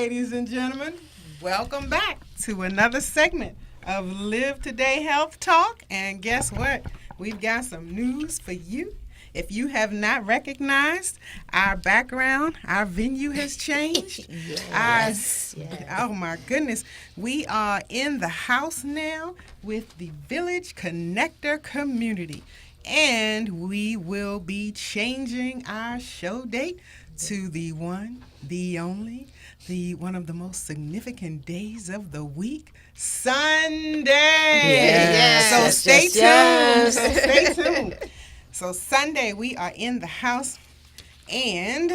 ladies and gentlemen. Welcome back to another segment of Live Today Health Talk. And guess what? We've got some news for you. If you have not recognized our background, our venue has changed. Yes. Oh my goodness. We are in the house now with the Village Connector community. And we will be changing our show date to the one, the only, the one of the most significant days of the week, Sunday. Yes. So stay tuned. Yes. So stay tuned. So Sunday we are in the house and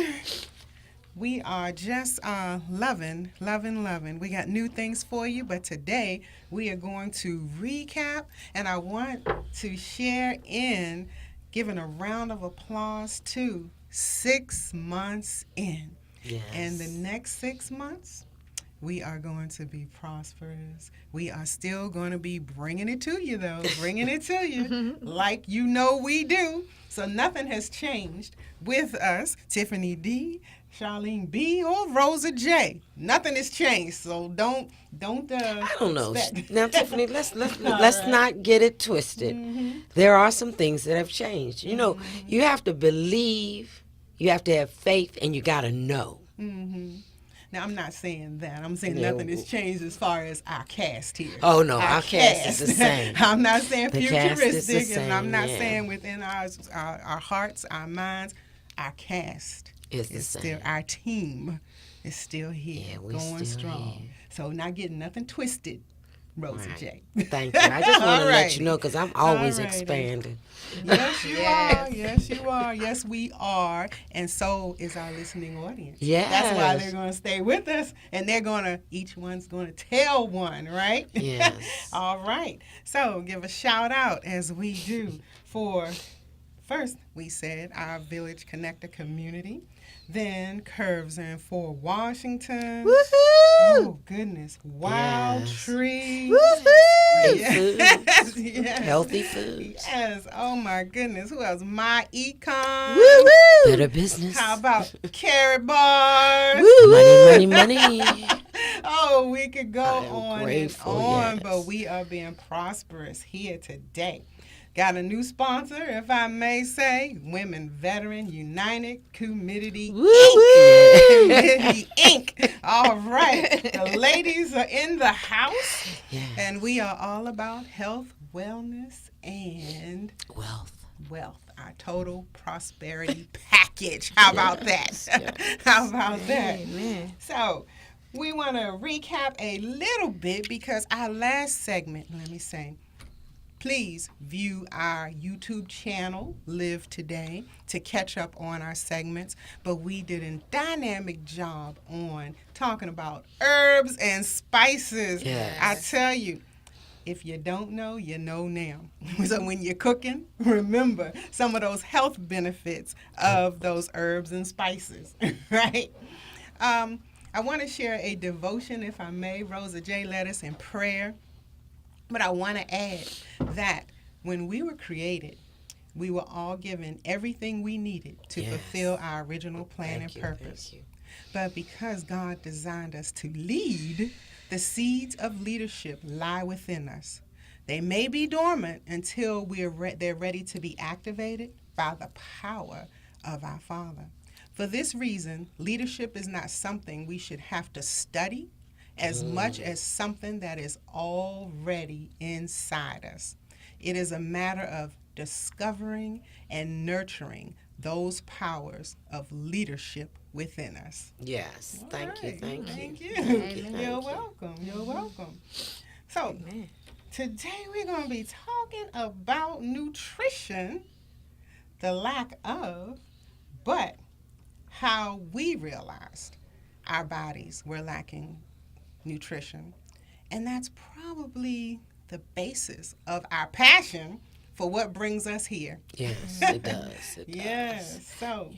we are just loving. We got new things for you, but today we are going to recap, and I want to share in giving a round of applause to 6 months in. Yes. And the next 6 months, we are going to be prosperous. We are still going to be bringing it to you, though, bringing it to you like you know we do. So nothing has changed with us, Tiffany D., Charlene B., or Rosa J. Nothing has changed, so don't. I don't know. expect- Now, Tiffany, let's right. not get it twisted. There are some things that have changed. You know, you have to believe, you have to have faith, and you got to know. Now, I'm not saying that. I'm saying Yeah. nothing has changed as far as our cast here. Oh, no, our cast is the same. I'm not saying The cast is the futuristic, and I'm same, not yeah. saying within our hearts, our minds, our cast It's the is same. still, our team is still here, Yeah, we going still strong. here. So not getting nothing twisted, Rosa Right. J. Thank you. I just want to let Alrighty. you know because I'm always Alrighty. expanding. Yes, you are. Yes, you are. Yes, we are. And so is our listening audience. Yes. That's why they're going to stay with us, and each one's going to tell one, right? Yes. All right. So give a shout out as we do for, first, we said our Village Connector community, then Curves in Fort Washington. Woohoo! Oh, goodness. Wild Yes. Tree. Great Yes. food. Yes. Healthy foods. Yes. Oh my goodness. Who else? My Econ. Woo-woo! Better business. How about Carrot Bars? Money, money, money. Oh, we could go I am on grateful, and on, yes. but we are being prosperous here today. Got a new sponsor, if I may say, Women Veteran United Community Woo-woo! Community Inc. All right. The ladies are in the house, Yes. and we are all about health, wellness, and Wealth. our total prosperity package. How about that? Yes. How about that? Amen. So, we want to recap a little bit because our last segment, let me say, please view our YouTube channel, Live Today, to catch up on our segments. But we did a dynamic job on talking about herbs and spices. Yes. I tell you, if you don't know, you know now. So when you're cooking, remember some of those health benefits of those herbs and spices, right? I want to share a devotion, if I may. Rosa J. led us in prayer. But I want to add that when we were created, we were all given everything we needed to Yes. fulfill our original plan and purpose. Thank you. But because God designed us to lead, the seeds of leadership lie within us. They may be dormant until they're ready to be activated by the power of our Father. For this reason, leadership is not something we should have to study as much as something that is already inside us. It is a matter of discovering and nurturing those powers of leadership within us. Yes. Thank you. All right. Thank you. Thank you. Amen. You're welcome. You're welcome. So, Amen. today we're going to be talking about nutrition, the lack of, but how we realized our bodies were lacking nutrition. And that's probably the basis of our passion for what brings us here. Yes, it does. It Yes. does. So,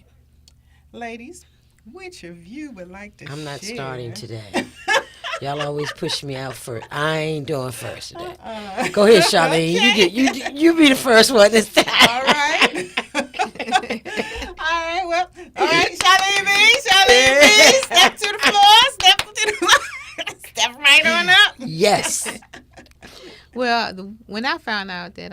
ladies, which of you would like to I'm not share? starting today. Y'all always push me out first. I ain't doing first today. Go ahead, Charlene. Okay. You be the first one this time. All right. All right. Well, all right. Charlene B. Step to the floor. Step to Yes. Well, when I found out that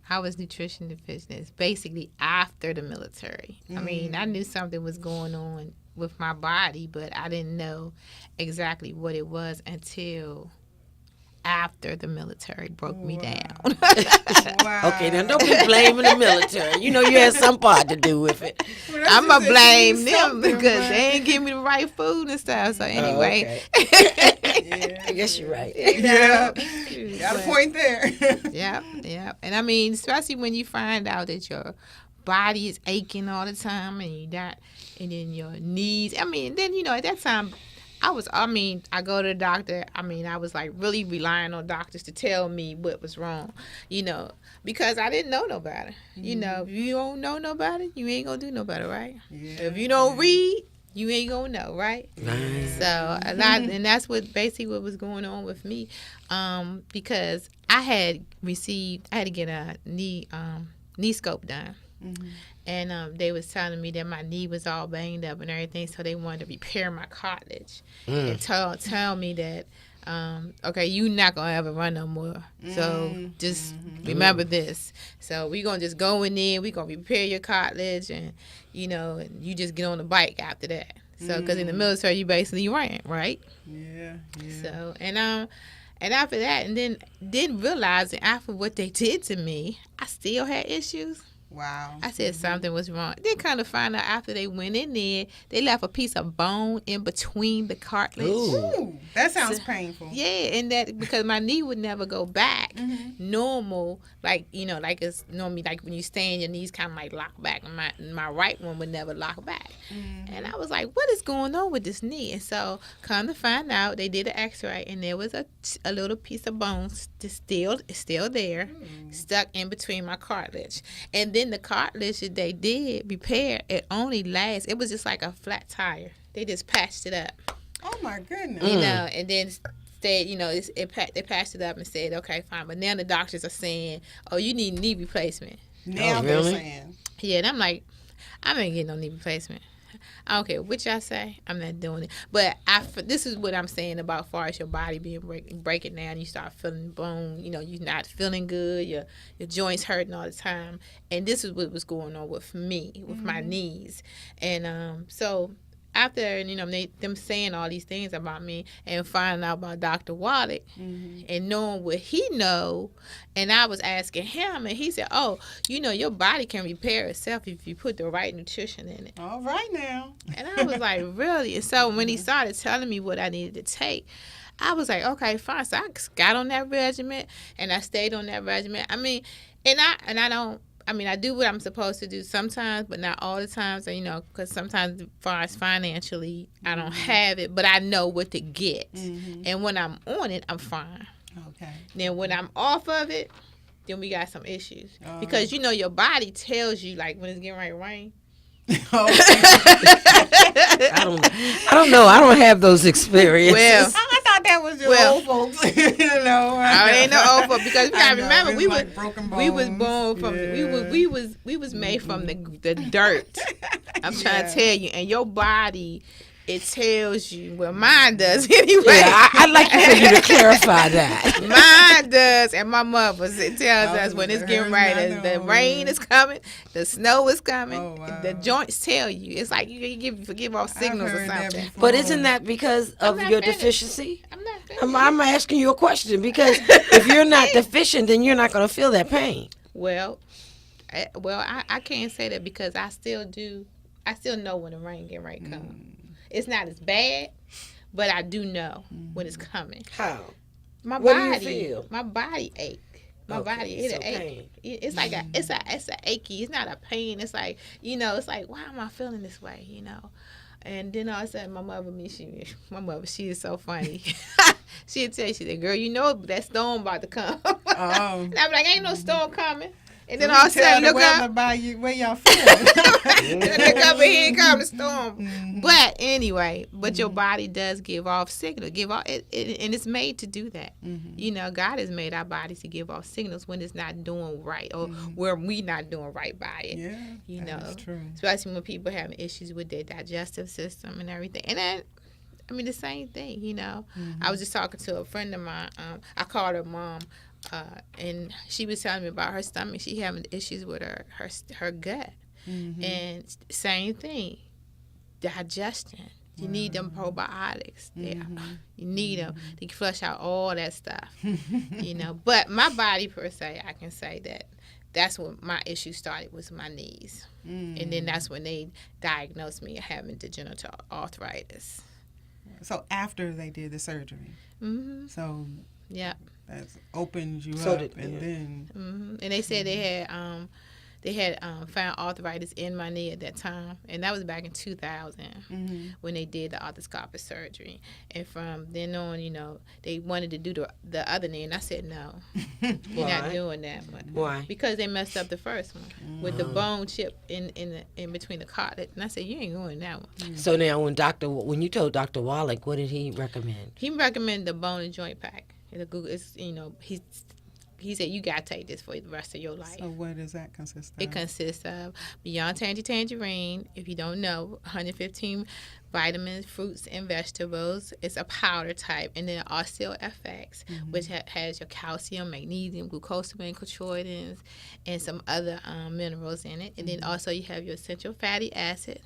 I was nutrition deficient, it's basically after the military. I mean, I knew something was going on with my body, but I didn't know exactly what it was until after the military broke me down. Wow. Okay, now don't be blaming the military. You know you had some part to do with it. Well, that's I'm going to just blame them something, because but- they ain't give me the right food and stuff. So anyway. Yeah. I guess you're right. Yeah. Got a But- point there. Yeah. And I mean, especially when you find out that your body is aching all the time and and then your knees. I mean, then, at that time, I go to the doctor. I mean, I was like really relying on doctors to tell me what was wrong, because I didn't know no better. If you don't know no better, you ain't gonna do no better, right? Yeah. If you don't read, you ain't gonna know, right? Right. So a lot, and that's what was going on with me, because I had to get a knee scope done, and they was telling me that my knee was all banged up and everything, so they wanted to repair my cartilage and tell me that. Okay, you not gonna ever run no more. So just remember this. So we gonna just go in there. We gonna repair your cartilage, and and you just get on the bike after that. So because in the military you basically ran, right? Yeah. So and after that, and then didn't realize that after what they did to me, I still had issues. Wow. I said something was wrong. Then kind of find out after they went in there, they left a piece of bone in between the cartilage. Ooh, that sounds painful. Yeah, and that because my knee would never go back normal, like it's normally like when you stand, your knees kind of like lock back, and my right one would never lock back. And I was like, what is going on with this knee? And so come to find out, they did an X-ray, and there was a little piece of bone still there, stuck in between my cartilage. And then the cartilage that they did repair, it only lasts. It was just like a flat tire. They just patched it up. Oh my goodness. And then said, they patched it up and said, okay, fine. But now the doctors are saying, oh, you need knee replacement. Now really? they're saying. Yeah, and I'm like, I ain't getting no knee replacement. I don't care what y'all say. I'm not doing it. But this is what I'm saying about as far as your body being breaking down. You start feeling bone. You're not feeling good. Your joints hurting all the time. And this is what was going on with me, with my knees. And so after them saying all these things about me and finding out about Dr. Wallach and knowing what he know, and I was asking him, and he said, oh, your body can repair itself if you put the right nutrition in it. All right now. And I was like, really? And so when he started telling me what I needed to take, I was like, okay, fine. So I got on that regimen, and I stayed on that regimen. I mean, I do what I'm supposed to do sometimes, but not all the time. So, because sometimes as far as financially, I don't have it, but I know what to get. And when I'm on it, I'm fine. Okay. Then when I'm off of it, then we got some issues. Because, your body tells you, like, when it's getting ready to rain. I don't know. I don't have those experiences. Well, I thought that was just old folks. I ain't no old folks because you gotta remember it's we like was broken we was bones. born from we was made from the dirt. I'm trying to tell you, and your body. It tells you, well, mine does anyway. Yeah, I'd like for you to clarify that. Mine does, and my mother's. It tells us when it's getting ready. The rain is coming, the snow is coming. Oh, wow. The joints tell you. It's like you give off signals or heard that something. before. But isn't that because of not your finished. deficiency? I'm not finished. I'm asking you a question because if you're not deficient, then you're not going to feel that pain. Well, I can't say that because I still do. I still know when the rain get ready to come. It's not as bad, but I do know when it's coming. How? My What do you body, feel? my body ache. My Okay, body, it'll so ache. pain. It's like it's a achy. It's not a pain. It's like it's like why am I feeling this way? And then all of a sudden, my mother, she is so funny. She'll tell you, she said, "Girl, that storm about to come." Oh. And I'm like, "Ain't no storm coming." And then You all of a tell sudden, the look weather up. by you where y'all feeling. Look up and here come the storm. But anyway, your body does give off signals. And it's made to do that. God has made our bodies to give off signals when it's not doing right or where we not doing right by it. Yeah, that's true. Especially when people having issues with their digestive system and everything. And then I mean, the same thing, you know. I was just talking to a friend of mine. I called her mom, and she was telling me about her stomach. She having issues with her gut, and same thing, digestion. You need them probiotics there. You need them to flush out all that stuff, you know. But my body per se, I can say that's when my issue started, was my knees. And then that's when they diagnosed me having degenerative arthritis. So after they did the surgery. So yeah, that opens you So up, did- and then and they said they had found arthritis in my knee at that time, and that was back in 2000 when they did the arthroscopic surgery. And from then on, you know, they wanted to do the other knee, and I said no, you're not Why? doing that one. Why? Because they messed up the first one with the bone chip in between the cartilage, and I said you ain't doing that one. So now, when you told Dr. Wallach, what did he recommend? He recommended the bone and joint pack. It's, you know, he said you gotta take this for the rest of your life. so what does that consist of? It consists of Beyond Tangerine, if you don't know, 115 vitamins, fruits, and vegetables. It's a powder type. And then OsteoFX, which has your calcium, magnesium, glucosamine, chondroitins, and some other minerals in it. And then also you have your essential fatty acid,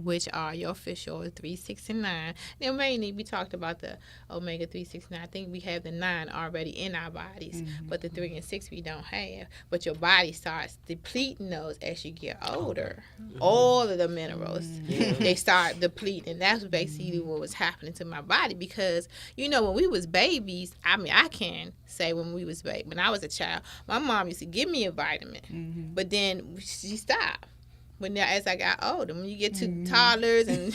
which are your fish oil 3, 6, and 9. Now, mainly we talked about the omega 3, 6, 9. I think we have the 9 already in our bodies, but the 3 and 6 we don't have. But your body starts depleting those as you get older. All of the minerals, they start depleting. That's basically what was happening to my body, because, you know, when we was babies, I mean, I can say when I was a child, my mom used to give me a vitamin, but then she stopped. But now, as I got older, when you get to toddlers and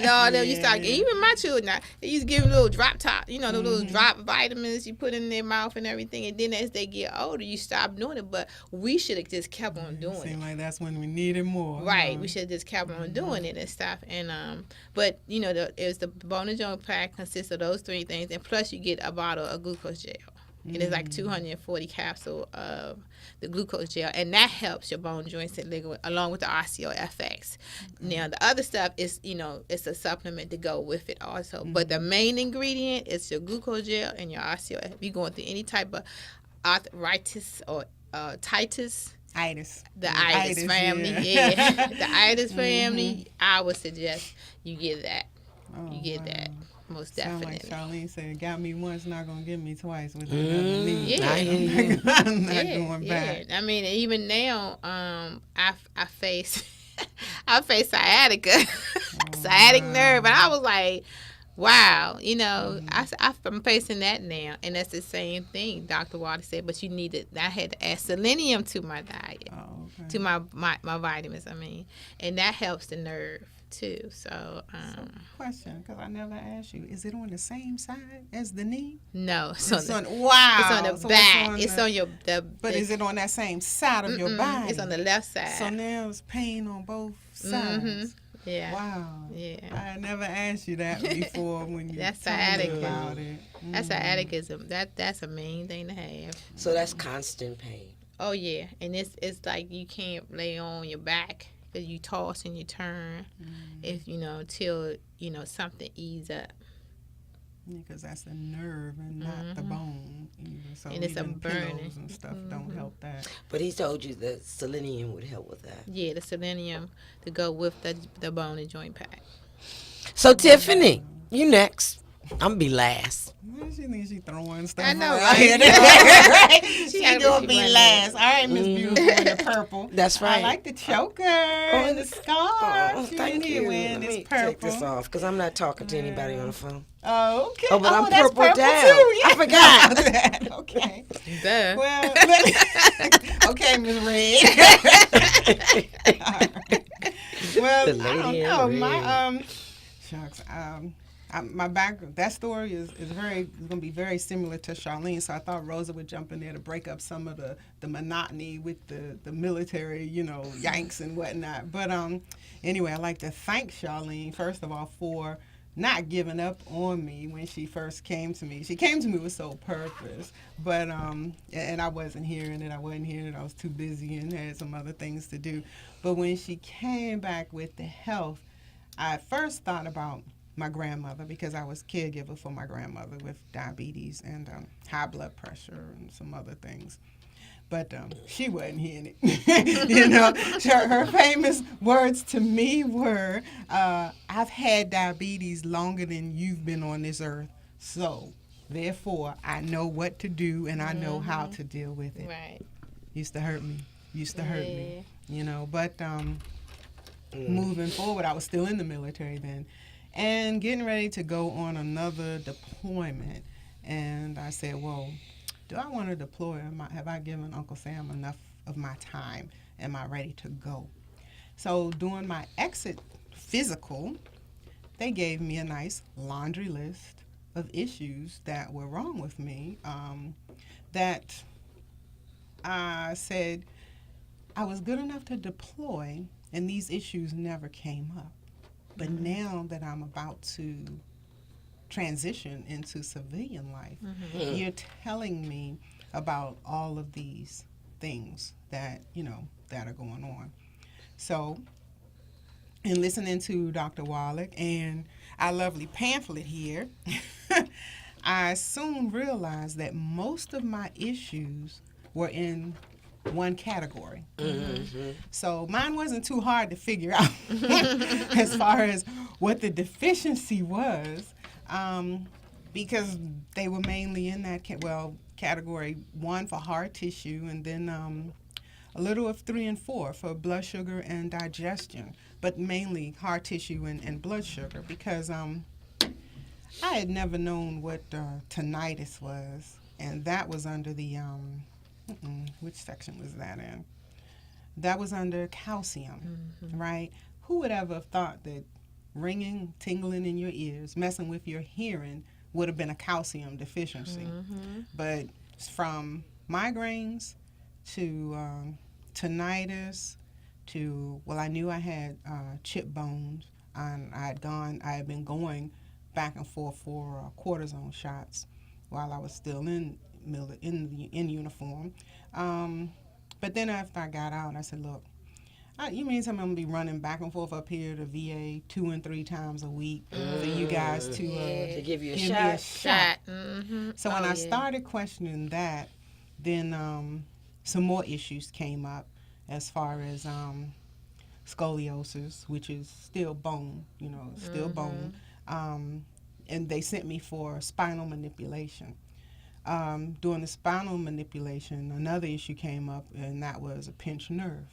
all them, you start getting, even my children now, they used to give them little drop top, you know, the little drop vitamins you put in their mouth and everything. And then as they get older, you stop doing it. But we should have just kept on doing it. Seemed like that's when we needed more. Right, we should have just kept on doing it and stuff. And but you know, the bone and joint pack consists of those 3 things, and plus you get a bottle of glucose gel. And it's like 240 capsule of the glucose gel, and that helps your bone, joints, and ligament, along with the OsteoFX. Now, the other stuff is, you know, it's a supplement to go with it also. But the main ingredient is your glucose gel and your OsteoFX. If you're going through any type of arthritis or itis, the itis family, the itis family, I would suggest you get that. You get that. Most Sound definitely. like Charlene said, got me once, not going to get me twice with another knee. Yeah. I hear you. I'm not going back. I mean, even now, I face I face sciatica, sciatic nerve, and I was like, wow, you know, I'm facing that now, and that's the same thing Dr. Water said. But you needed, I had to add selenium to my diet, to my vitamins. I mean, and that helps the nerve too. So, Question, because I never asked you, is it on the same side as the knee? no, It's so on, it's wow. on the So back. It's on your But is it on that same side of your body? It's on the left side. So now it's pain on both sides. Yeah. Wow. Yeah. I never asked you that before when you That's told me sciatica. about it. That's sciatica. That's a main thing to have. So that's constant pain. Oh yeah, and it's like you can't lay on your back because you toss and you turn, if you know, till you know something ease up. Because that's the nerve and not the bone. Either. So And it's a even burning. pillows and stuff don't help that. But he told you that selenium would help with that. Yeah, the selenium to go with the bone and joint pack. So Tiffany, you next. I'm be last. She thinks she throwing stuff I know, around right? here. She gotta gonna be be running. last. All right, Miss Beautiful in the purple. That's I right. like the choker and the scarf. Oh, She thank in here you. wearing Let this me purple. take this off because I'm not talking to anybody on the phone. Oh, okay. Oh, but I'm that's purple purple down. too. Yeah. I forgot. that. Okay. Duh. Well, okay, Miss Red. All right. Well, The I don't lady in know. red. My shucks. My background, that story is going to be very similar to Charlene. So I thought Rosa would jump in there to break up some of the monotony with the military, you know, yanks and whatnot. But anyway, I'd like to thank Charlene first of all for not giving up on me when she first came to me. She came to me with sole purpose, but and I wasn't hearing it. I was too busy and had some other things to do. But when she came back with the health, I first thought about my grandmother, because I was caregiver for my grandmother with diabetes and high blood pressure and some other things. But she wasn't hearing it. You know, her famous words to me were, I've had diabetes longer than you've been on this earth. So, therefore, I know what to do and I know how to deal with it. Right. Used to hurt me. You know. But moving forward, I was still in the military then. And getting ready to go on another deployment. And I said, well, do I want to deploy? Have I given Uncle Sam enough of my time? Am I ready to go? So during my exit physical, they gave me a nice laundry list of issues that were wrong with me, that I said I was good enough to deploy, and these issues never came up. But now that I'm about to transition into civilian life, you're telling me about all of these things that, you know, that are going on. So, in listening to Dr. Wallach and our lovely pamphlet here, I soon realized that most of my issues were in one category. So mine wasn't too hard to figure out as far as what the deficiency was, because they were mainly in that category 1 for heart tissue, and then a little of 3 and 4 for blood sugar and digestion, but mainly heart tissue and blood sugar, because I had never known what tinnitus was, and that was under the which section was that in? That was under calcium, right? Who would ever have thought that ringing, tingling in your ears, messing with your hearing would have been a calcium deficiency? But from migraines to tinnitus to, well, I knew I had chip bones, and I had been going back and forth for cortisone shots while I was still in uniform. But then after I got out, I said, look, you mean I'm going to be running back and forth up here to VA 2 and 3 times a week for you guys to give you a give shot? me a shot. So when I yeah. started questioning that, then some more issues came up as far as scoliosis, which is still bone, still bone. And they sent me for spinal manipulation. During the spinal manipulation, another issue came up, and that was a pinched nerve.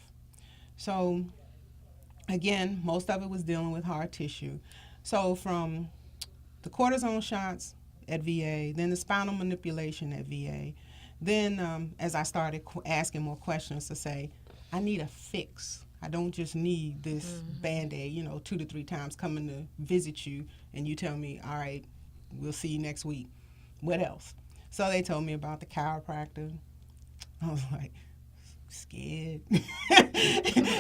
So, again, most of it was dealing with hard tissue. So from the cortisone shots at VA, then the spinal manipulation at VA, then as I started asking more questions to say, I need a fix. I don't just need this Band-Aid, 2 to 3 times coming to visit you, and you tell me, all right, we'll see you next week. What else? So they told me about the chiropractor. I was like, scared.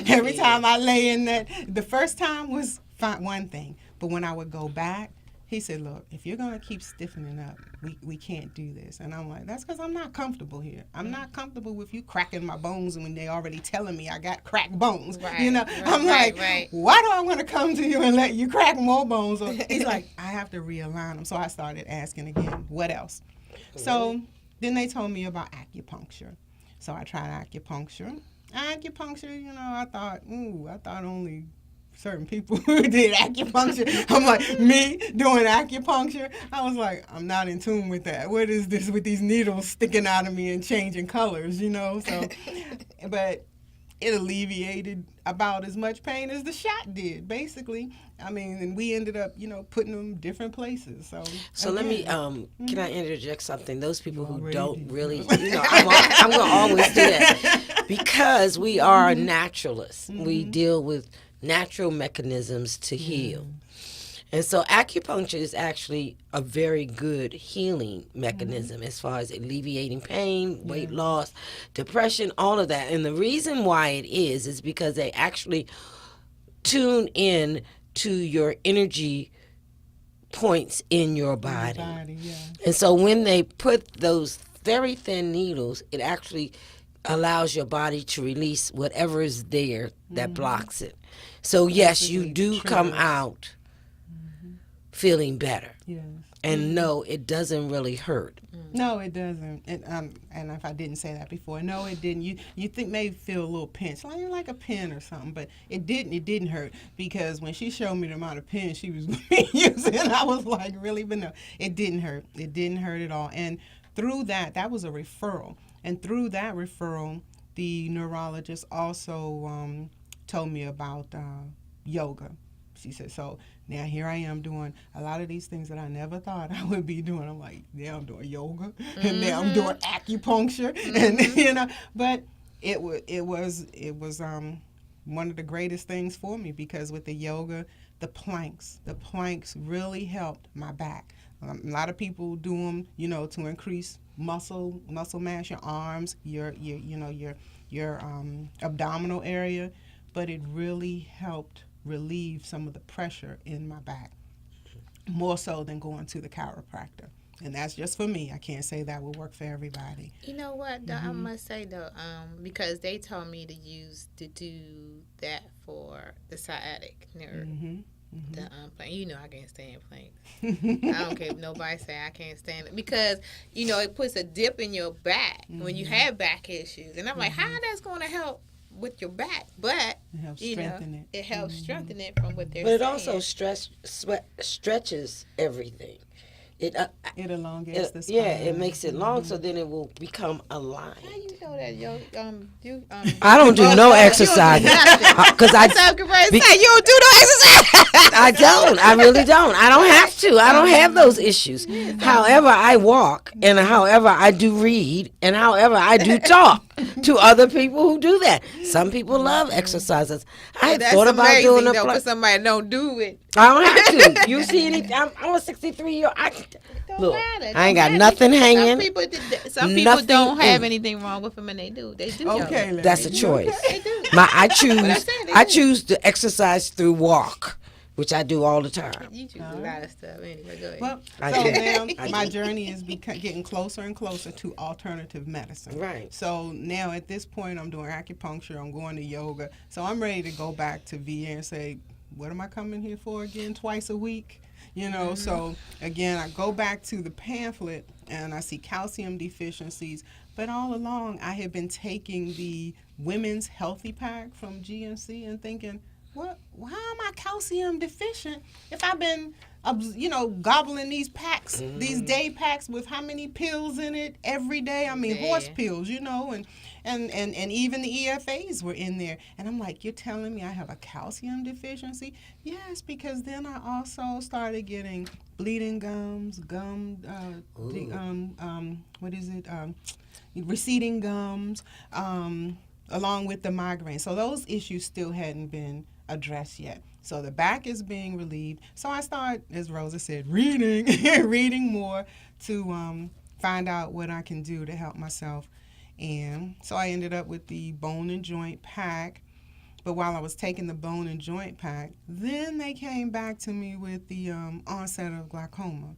Every time I lay in that, the first time was one thing, but when I would go back, he said, look, if you're going to keep stiffening up, we can't do this. And I'm like, that's because I'm not comfortable here. I'm not comfortable with you cracking my bones when they already telling me I got cracked bones. Right, I'm like, why do I want to come to you and let you crack more bones? Or, he's like, I have to realign them. So I started asking again, what else? So then they told me about acupuncture. So I tried acupuncture. Acupuncture, I thought only certain people did acupuncture. I'm like, me doing acupuncture? I was like, I'm not in tune with that. What is this with these needles sticking out of me and changing colors, So, but it alleviated about as much pain as the shot did, basically. I mean, and we ended up, putting them different places. So let me, can I interject something? Those people who don't really, I'm going to always do that because we are naturalists. We deal with natural mechanisms to heal. And so acupuncture is actually a very good healing mechanism as far as alleviating pain, weight loss, depression, all of that. And the reason why it is because they actually tune in to your energy points in your body. And so when they put those very thin needles, it actually allows your body to release whatever is there that blocks it. So yes, you do come out feeling better. Yes. And no, it doesn't really hurt. No, it doesn't. And if I didn't say that before, no, it didn't. You think maybe feel a little pinch, like a pin or something, but it didn't. It didn't hurt because when she showed me the amount of pins she was using, I was like, really? But no, it didn't hurt. It didn't hurt at all. And through that was a referral. And through that referral, the neurologist also told me about yoga. She said, so now here I am doing a lot of these things that I never thought I would be doing. I'm like, now I'm doing yoga, and now I'm doing acupuncture, and But it was one of the greatest things for me because with the yoga, the planks really helped my back. A lot of people do them, to increase muscle mass, your arms, your abdominal area, but it really helped relieve some of the pressure in my back, more so than going to the chiropractor. And that's just for me. I can't say that will work for everybody. You know what, though, I must say, though, because they told me to do that for the sciatic nerve. The plank. I can't stand planks. I don't care if nobody say I can't stand it because it puts a dip in your back when you have back issues, and I'm like, how that's going to help with your back? But it helps strengthen it. It helps strengthen it from what they're But it saying. also stretches everything. It elongates the spine. Yeah, it makes it long, so then it will become aligned. How you know that, I don't do no exercise because I you don't do no exercise. I don't. I really don't. I don't have to. I don't have those issues. However, I walk, and however I do read, and however I do talk to other people who do that. Some people love exercises. I had thought about doing a for somebody don't do it. I don't have to. You see anything? I'm a 63-year-old. Look, I ain't got nothing hanging. Some people don't have anything wrong with them, and they do. They do. Okay, that's a choice. They do. I choose to exercise through walk, which I do all the time. You choose a lot of stuff. Anyway, go ahead. Well, I so do. now my journey is getting closer and closer to alternative medicine. Right. So now at this point, I'm doing acupuncture. I'm going to yoga. So I'm ready to go back to VA and say, what am I coming here for again? Twice a week? So again, I go back to the pamphlet and I see calcium deficiencies. But all along, I have been taking the Women's Healthy Pack from GNC and thinking, why am I calcium deficient if I've been, gobbling these packs, these day packs with how many pills in it every day? I mean, horse pills, and even the EFAs were in there. And I'm like, you're telling me I have a calcium deficiency? Yes, because then I also started getting bleeding gums, receding gums, along with the migraine. So those issues still hadn't been addressed yet. So the back is being relieved. So I start, as Rosa said, reading more to find out what I can do to help myself. And so I ended up with the bone and joint pack. But while I was taking the bone and joint pack, then they came back to me with the onset of glaucoma.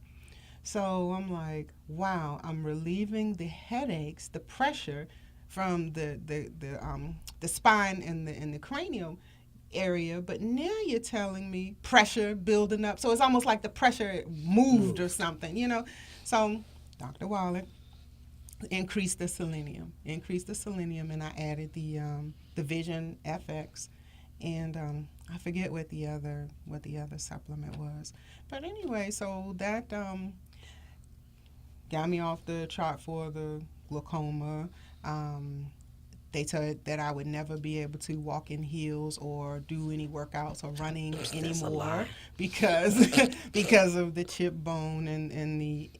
So I'm like, wow, I'm relieving the headaches, the pressure from the spine and the cranial area, but now you're telling me pressure building up. So it's almost like the pressure moved or something, So Dr. Waller increased the selenium, and I added the Vision FX, and I forget what the other supplement was. But anyway, so that got me off the chart for the glaucoma. They said that I would never be able to walk in heels or do any workouts or running anymore because of the chip bone and the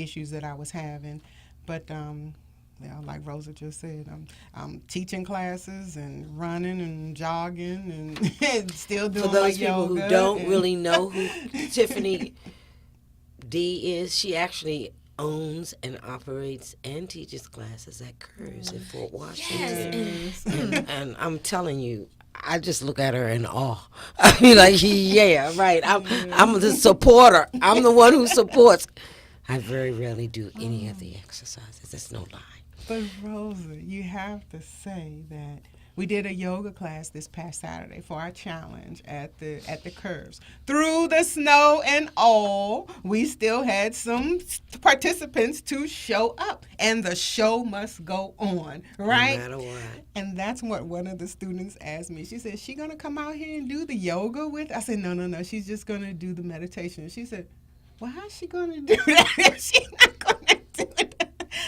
issues that I was having. But like Rosa just said, I'm teaching classes and running and jogging and still doing my yoga. For those people who don't really know who Tiffany D is, she actually owns and operates and teaches classes at Curves in Fort Washington. Yes. And I'm telling you, I just look at her in awe. I mean, like, yeah, right. I'm the supporter. I'm the one who supports. I very rarely do any of the exercises. It's no lie. But Rosa, you have to say that We did a yoga class this past Saturday for our challenge at the Curves. Through the snow and all, we still had some participants to show up, and the show must go on, right? No matter what. And that's what one of the students asked me. She said, "She gonna come out here and do the yoga with?" I said, "No. She's just gonna do the meditation." She said, "Well, how's she gonna do that if she's not gonna do it?"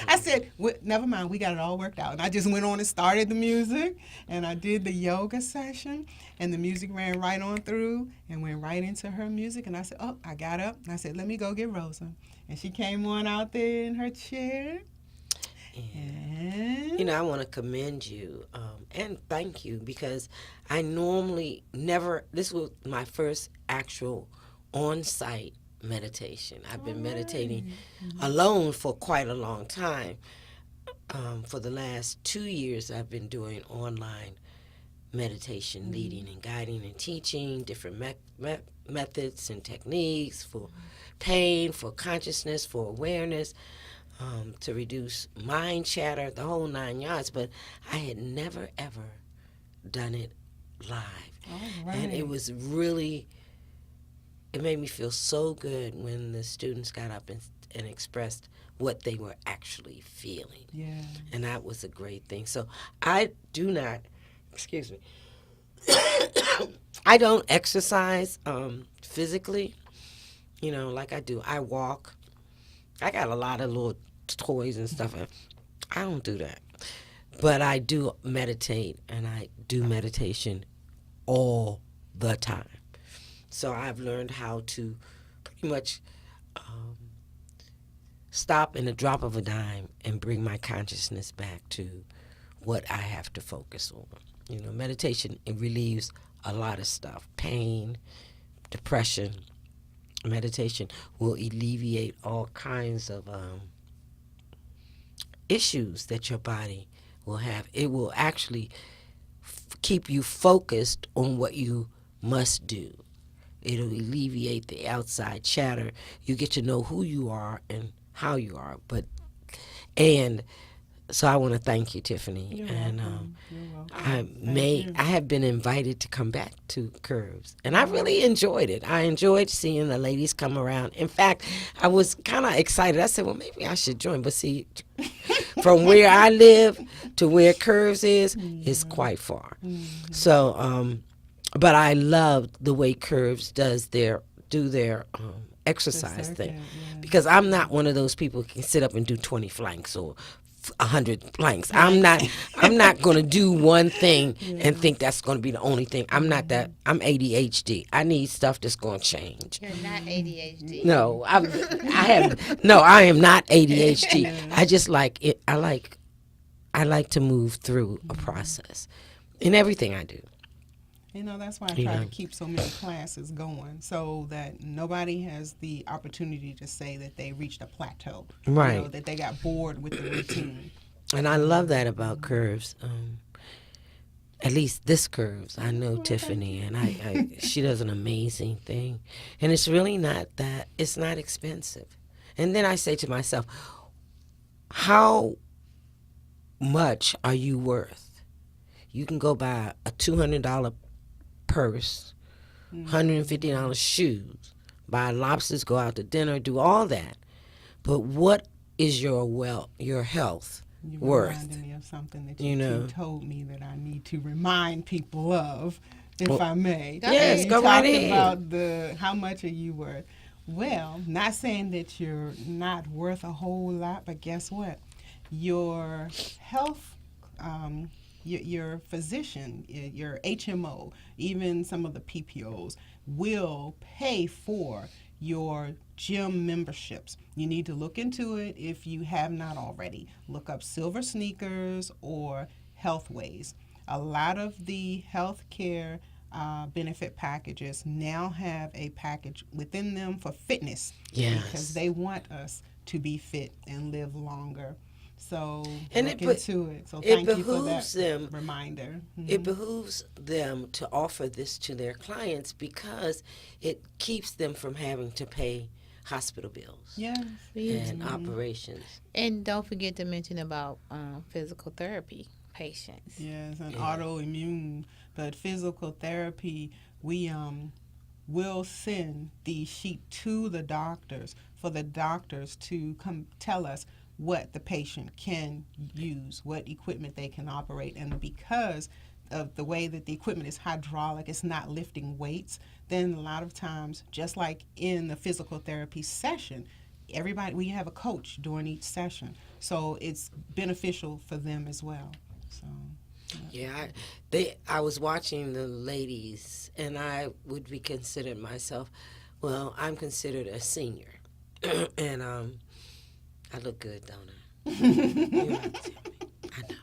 I said, never mind, we got it all worked out. And I just went on and started the music, and I did the yoga session, and the music ran right on through and went right into her music. And I said, oh, I got up, and I said, let me go get Rosa. And she came on out there in her chair. And You know, I want to commend you and thank you, because I normally never, this was my first actual on-site meditation. I've been meditating alone for quite a long time. For the last 2 years, I've been doing online meditation, leading and guiding and teaching different methods and techniques for pain, for consciousness, for awareness, to reduce mind chatter, the whole 9 yards. But I had never, ever done it live. And it was really, it made me feel so good when the students got up and expressed what they were actually feeling. Yeah. And that was a great thing. So I do not, excuse me, I don't exercise physically, you know, like I do. I walk. I got a lot of little toys and stuff. I don't do that. But I do meditate, and I do meditation all the time. So I've learned how to pretty much stop in the drop of a dime and bring my consciousness back to what I have to focus on. You know, meditation, it relieves a lot of stuff. Pain, depression. Meditation will alleviate all kinds of issues that your body will have. It will actually keep you focused on what you must do. It'll alleviate the outside chatter. You get to know who you are and how you are. And so I want to thank you, Tiffany. You're and welcome. You're welcome. I have been invited to come back to Curves, and I really enjoyed it. I enjoyed seeing the ladies come around. In fact, I was kind of excited. I said, well, maybe I should join. But see, from where I live to where Curves is quite far. So, but I loved the way Curves do their exercise thing, because I'm not one of those people who can sit up and do 20 flanks or 100 planks. I'm not going to do one thing and think that's going to be the only thing. I'm not that. I'm ADHD. I need stuff that's going to change. You're not ADHD. No, I am not ADHD. I just like it. I like to move through a process in everything I do. You know, that's why I try to keep so many classes going, so that nobody has the opportunity to say that they reached a plateau. Right. You know, that they got bored with the routine. And I love that about Curves. At least this Curves. I know Tiffany, and she does an amazing thing. And it's really not that, it's not expensive. And then I say to myself, how much are you worth? You can go buy a $200 purse, $150 shoes, buy lobsters, go out to dinner, do all that. But what is your health You worth? reminded me of something that You you know. two told me that I need to remind people of, if I may. Yes, You go right talked ahead. about how much are you worth? Well, not saying that you're not worth a whole lot, but guess what? Your health, your physician, your HMO, even some of the PPOs will pay for your gym memberships. You need to look into it if you have not already. Look up Silver Sneakers or Healthways. A lot of the healthcare benefit packages now have a package within them for fitness. Yes. Because they want us to be fit and live longer. So And look it into it. So it thank you for behooves that them- reminder. It behooves them to offer this to their clients, because it keeps them from having to pay hospital bills Yes. and operations. And don't forget to mention about physical therapy patients. Yes, and autoimmune. But physical therapy, we will send the sheet to the doctors for the doctors to come tell us what the patient can use, what equipment they can operate. And because of the way that the equipment is hydraulic, it's not lifting weights, then a lot of times, just like in the physical therapy session, we have a coach during each session. So it's beneficial for them as well. So Yeah, I was watching the ladies, and I would be considered myself. Well, I'm considered a senior, and I look good, don't I? You know, I know.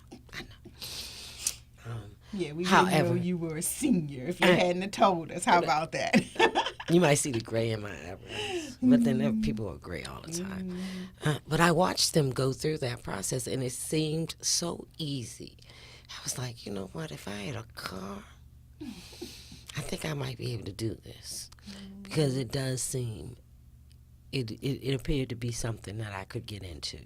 yeah, we didn't However, know you were a senior if you hadn't have told us. How about that? you might see the gray in my eyebrows, but then there, people are gray all the time. But I watched them go through that process, and it seemed so easy. I was like, you know what? If I had a car, I think I might be able to do this, because it does seem. It appeared to be something that I could get into.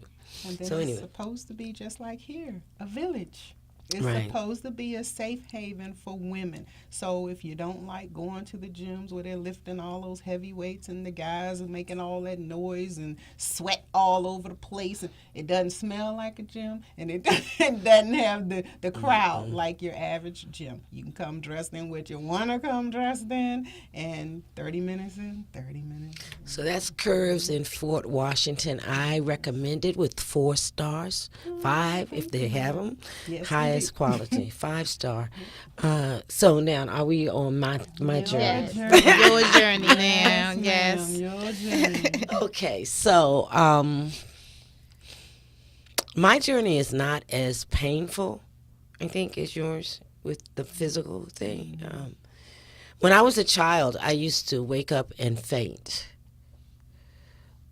And then So it's anyway. supposed to be just like here, a village. It's Right. supposed to be a safe haven for women. So if you don't like going to the gyms where they're lifting all those heavy weights and the guys are making all that noise and sweat all over the place, and it doesn't smell like a gym, and it doesn't have the crowd like your average gym. You can come dressed in what you want to come dressed in, and 30 minutes in, 30 minutes. So that's Curves in Fort Washington. I recommend it with 4 stars, 5 if they have them. Yes, we Highest do. quality, 5-star. So now, are we on my journey? Yes. journey. Your journey now. Ma'am, Yes. your journey. Okay, so my journey is not as painful, I think, as yours with the physical thing. When I was a child, I used to wake up and faint.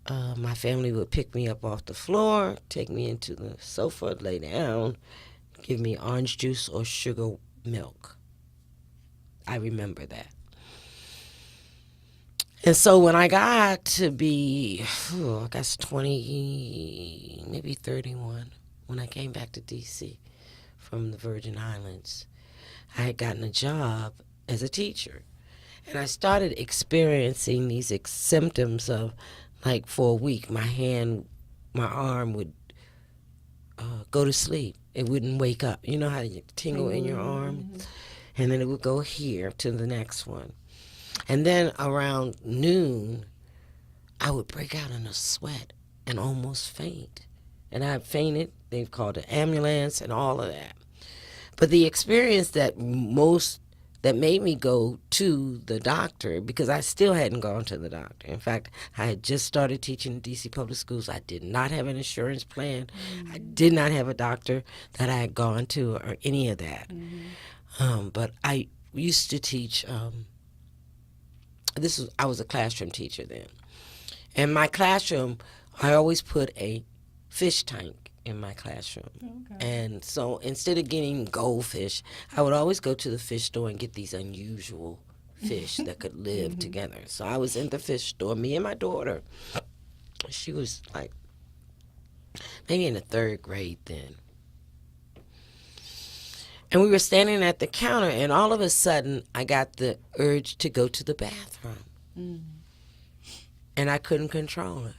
My family would pick me up off the floor, take me into the sofa, lay down, give me orange juice or sugar milk. I remember that. And so when I got to be, I guess 20, maybe 31, when I came back to D.C. from the Virgin Islands, I had gotten a job as a teacher. And I started experiencing these symptoms of, like, for a week, my arm would go to sleep. It wouldn't wake up. You know how you tingle in your arm? And then it would go here to the next one. And then around noon, I would break out in a sweat and almost faint. And I fainted. They've called an ambulance and all of that. But the experience that made me go to the doctor, because I still hadn't gone to the doctor. In fact, I had just started teaching in D.C. public schools. I did not have an insurance plan. I did not have a doctor that I had gone to or any of that. But I used to teach. I was a classroom teacher then. In my classroom, I always put a fish tank in my classroom. Okay. And so instead of getting goldfish, I would always go to the fish store and get these unusual fish that could live together. So I was in the fish store, me and my daughter. She was like maybe in the 3rd grade then. And we were standing at the counter, and all of a sudden, I got the urge to go to the bathroom. And I couldn't control it.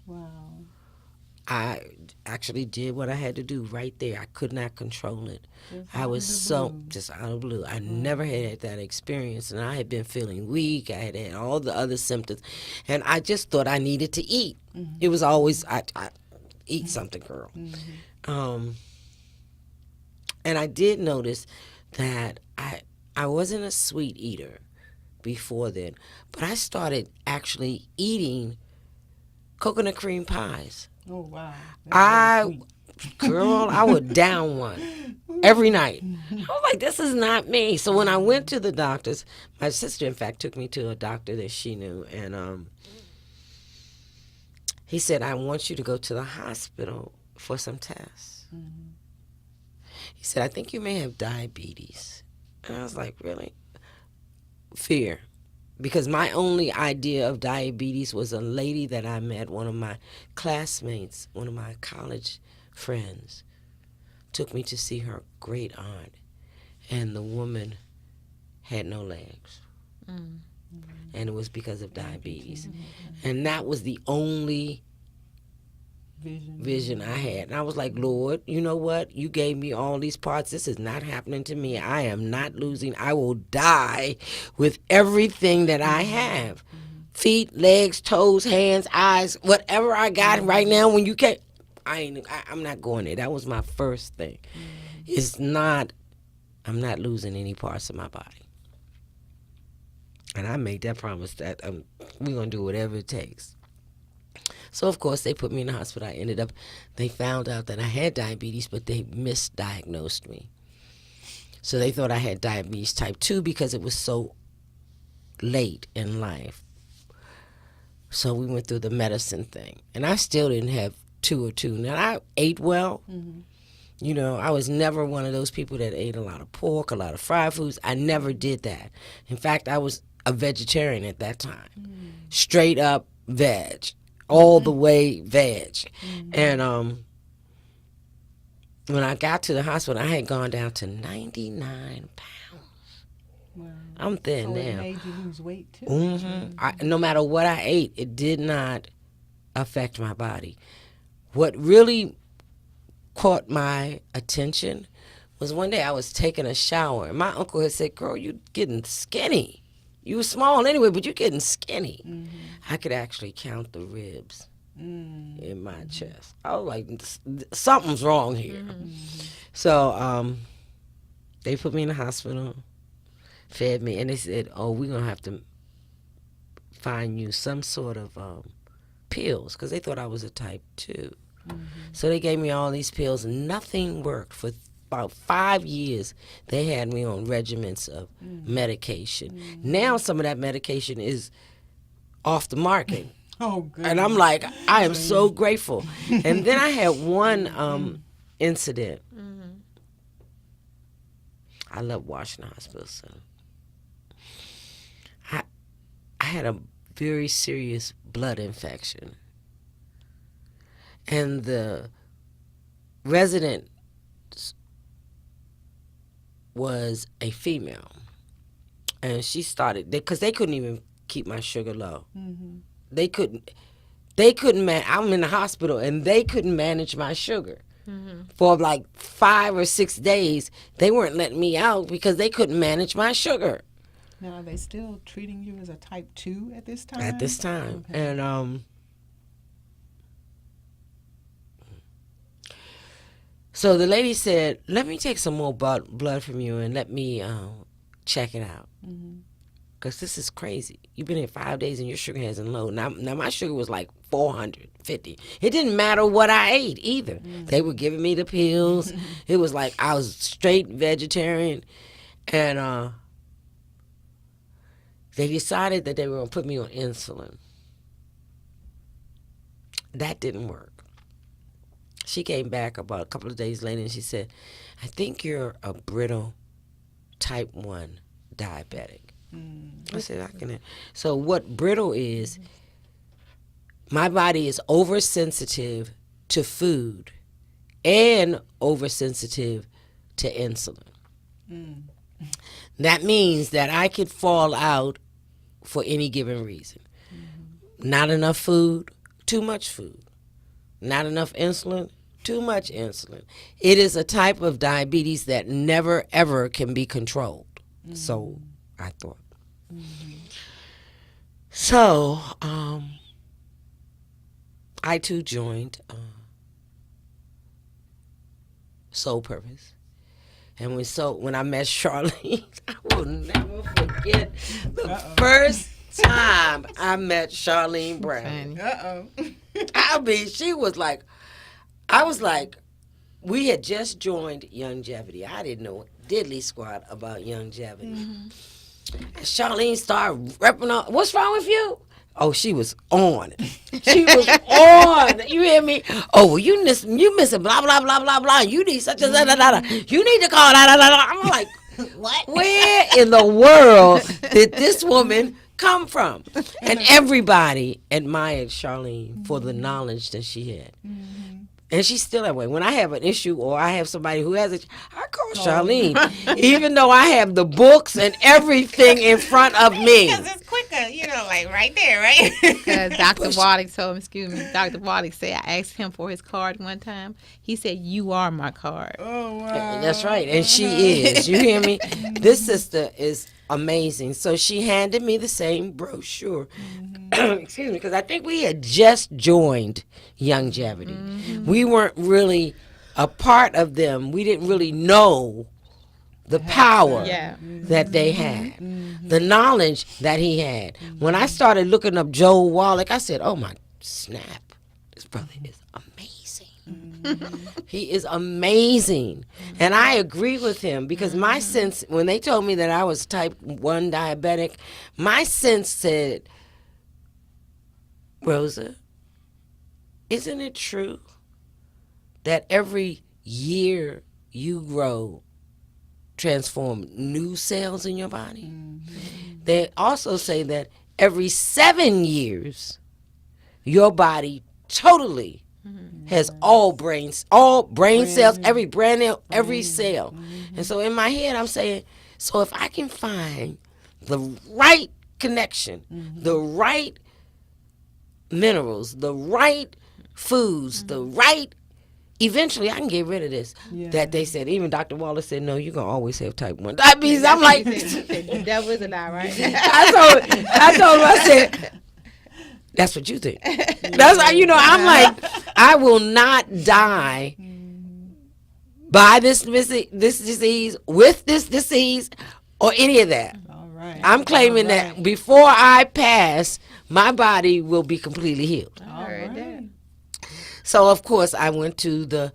Wow. I actually did what I had to do right there. I could not control it. I was just out of the blue. I never had that experience, and I had been feeling weak. I had had all the other symptoms, and I just thought I needed to eat. It was always, I eat something, girl. And I did notice that I wasn't a sweet eater before then, but I started actually eating coconut cream pies. Oh, wow. I would down one every night. I was like, this is not me. So when I went to the doctors, my sister, in fact, took me to a doctor that she knew, and he said, I want you to go to the hospital for some tests. He said, I think you may have diabetes. And I was like, really? Fear. Because my only idea of diabetes was a lady that I met, one of my classmates, one of my college friends, took me to see her great aunt, and the woman had no legs. And it was because of diabetes. And that was the only vision I had. And I was like, Lord, you know what? You gave me all these parts. This is not happening to me. I am not losing. I will die with everything that I have. Feet, legs, toes, hands, eyes, whatever I got right now when you can't. I'm not going there. That was my first thing. I'm not losing any parts of my body. And I made that promise that we're going to do whatever it takes. So, of course, they put me in the hospital. They found out that I had diabetes, but they misdiagnosed me. So they thought I had diabetes type 2 because it was so late in life. So we went through the medicine thing. And I still didn't have 2 or 2. Now, I ate well. You know, I was never one of those people that ate a lot of pork, a lot of fried foods. I never did that. In fact, I was a vegetarian at that time. Straight up veg. All the way veg. And when I got to the hospital, I had gone down to 99 pounds. Wow. I'm thin So now. it made you lose weight too. No matter what I ate, it did not affect my body. What really caught my attention was one day I was taking a shower, and my uncle had said, girl, you getting skinny. You were small anyway, but you're getting skinny. I could actually count the ribs in my chest. I was like, something's wrong here. So they put me in the hospital, fed me, and they said, oh, we're going to have to find you some sort of pills, because they thought I was a type 2. So they gave me all these pills, and nothing worked. For about 5 years, they had me on regimens of medication. Now some of that medication is off the market. Oh, good. And I'm like, I am so grateful. And then I had one incident. I love Washington Hospital Center. I had a very serious blood infection. And the resident was a female. And she started, because they couldn't even keep my sugar low. They couldn't, I'm in the hospital, and they couldn't manage my sugar. For like 5 or 6 days, they weren't letting me out because they couldn't manage my sugar. Now, are they still treating you as a type 2 at this time? At this time. Okay. And so the lady said, let me take some more blood from you and let me check it out. Because this is crazy. You've been here 5 days and your sugar hasn't low. Now my sugar was like 450. It didn't matter what I ate either. They were giving me the pills. It was like I was straight vegetarian. And they decided that they were going to put me on insulin. That didn't work. She came back about a couple of days later and she said, I think you're a brittle type 1 diabetic. I said, I can. So what brittle is, my body is oversensitive to food and oversensitive to insulin. That means that I could fall out for any given reason. Not enough food, too much food. Not enough insulin, too much insulin. It is a type of diabetes that never, ever can be controlled. So I thought. So I too joined Soul Purpose. And when I met Charlene, I will never forget the first time I met Charlene Brown. I mean, she was like, I was like, we had just joined Youngevity. I didn't know diddly squat about Youngevity. And Charlene started repping on, what's wrong with you? Oh, she was on. She was on. You hear me? Oh, well, you missing blah, blah, blah, blah, blah. You need such and da, da, da. You need to call da, da, da, da. I'm like, what? Where in the world did this woman come from? And everybody admired Charlene for the knowledge that she had. And she's still that way. When I have an issue or I have somebody who has it, I call Charlene, even though I have the books and everything in front of me. Because it's quicker, like right there, right? Because Dr. Wadick told me, Dr. Wadick said, I asked him for his card one time. He said, "You are my card." Oh, wow. That's right. And she is. You hear me? This sister is amazing. So she handed me the same brochure. Excuse me, because I think we had just joined Youngevity. We weren't really a part of them. We didn't really know the power that they had, the knowledge that he had. When I started looking up Joel Wallach, I said, "Oh my snap, this brother is amazing." He is amazing. And I agree with him because my sense, when they told me that I was type 1 diabetic, my sense said, "Rosa, isn't it true that every year you grow, transform new cells in your body?" They also say that every 7 years, your body totally has all brain cells, every every cell. And so in my head, I'm saying, so if I can find the right connection, the right minerals, the right foods, the right, eventually I can get rid of this. That they said, even Dr. Wallace said, "No, you're going to always have type 1 diabetes." I'm like, That was a lie, right? I told him, I said, "That's what you think." That's how, I'm like, I will not die by this disease, with this disease, or any of that. All right. I'm claiming that before I pass, my body will be completely healed. I heard that. So, of course, I went to the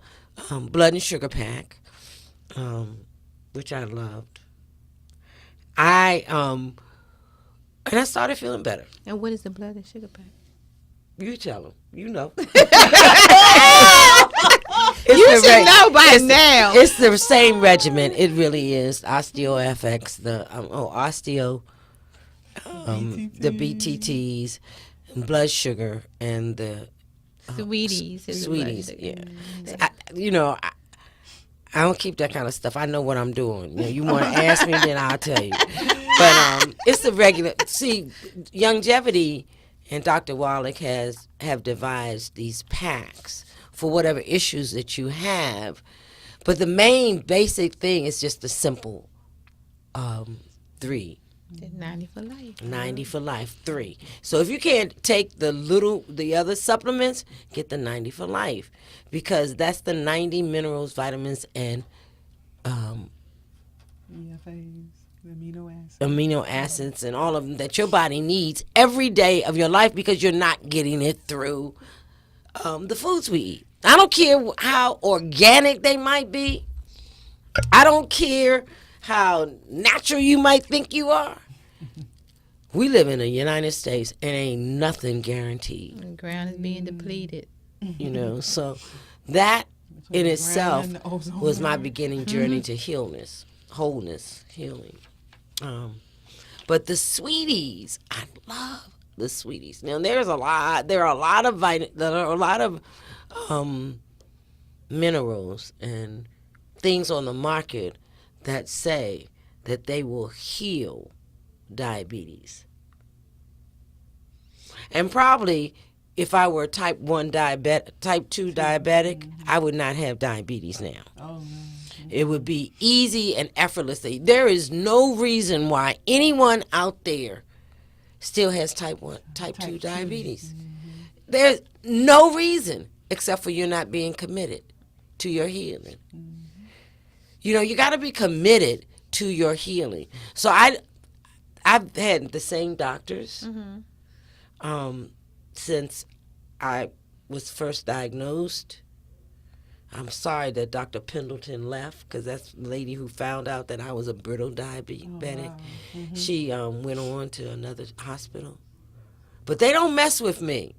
blood and sugar pack, which I loved. And I started feeling better. And what is the blood and sugar pack? You tell them. You know. You should know by now. It's the same regimen. It really is. OsteoFX, osteo, the BTTs, and blood sugar, and the Sweeties. sweeties. Yeah. I don't keep that kind of stuff. I know what I'm doing. You want to ask me, then I'll tell you. But it's the regular. See, Youngevity and Dr. Wallach have devised these packs for whatever issues that you have. But the main basic thing is just the simple 3. 90 for life. 90 for life, 3. So if you can't take the other supplements, get the 90 for life, because that's the 90 minerals, vitamins, and amino acids, and all of them that your body needs every day of your life, because you're not getting it through the foods we eat. I don't care how organic they might be. I don't care how natural you might think you are. We live in the United States and ain't nothing guaranteed. The ground is being depleted. So that in itself was my beginning journey to wholeness, healing. But the sweeties, I love the sweeties. Now there are a lot of minerals and things on the market that say that they will heal diabetes. And probably if I were type 2 diabetic, I would not have diabetes now. Oh, no. It would be easy and effortlessly. There is no reason why anyone out there still has type 2 diabetes. There's no reason except for you're not being committed to your healing. You got to be committed to your healing. So I've had the same doctors since I was first diagnosed. I'm sorry that Dr. Pendleton left, because that's the lady who found out that I was a brittle diabetic. Oh, wow. She went on to another hospital. But they don't mess with me.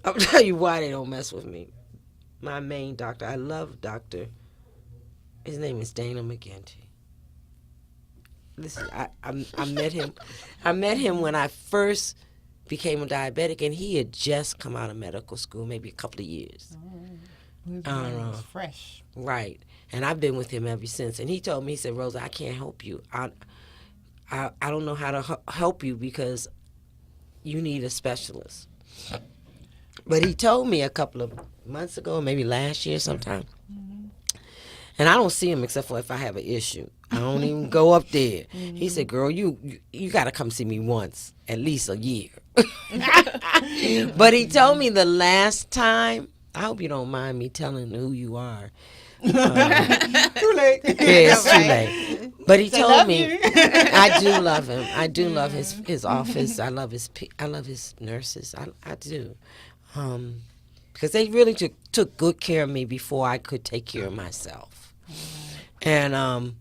I'll tell you why they don't mess with me. My main doctor, I love Dr. His name is Dana McGinty. Listen, I met him. I met him when I first became a diabetic, and he had just come out of medical school, maybe a couple of years. His I don't brain know. was fresh. Right. And I've been with him ever since. And he told me, he said, Rosa, I can't help you. I don't know how to help you because you need a specialist. But he told me a couple of months ago, maybe last year sometime, and I don't see him except for if I have an issue. I don't even go up there. He said, girl, you got to come see me once, at least a year. But he told me the last time, I hope you don't mind me telling who you are. Too late. Yeah, it's too late. But he told love me, you. I do love him. I do love his office. I love his nurses. I do. Because they really took good care of me before I could take care of myself. And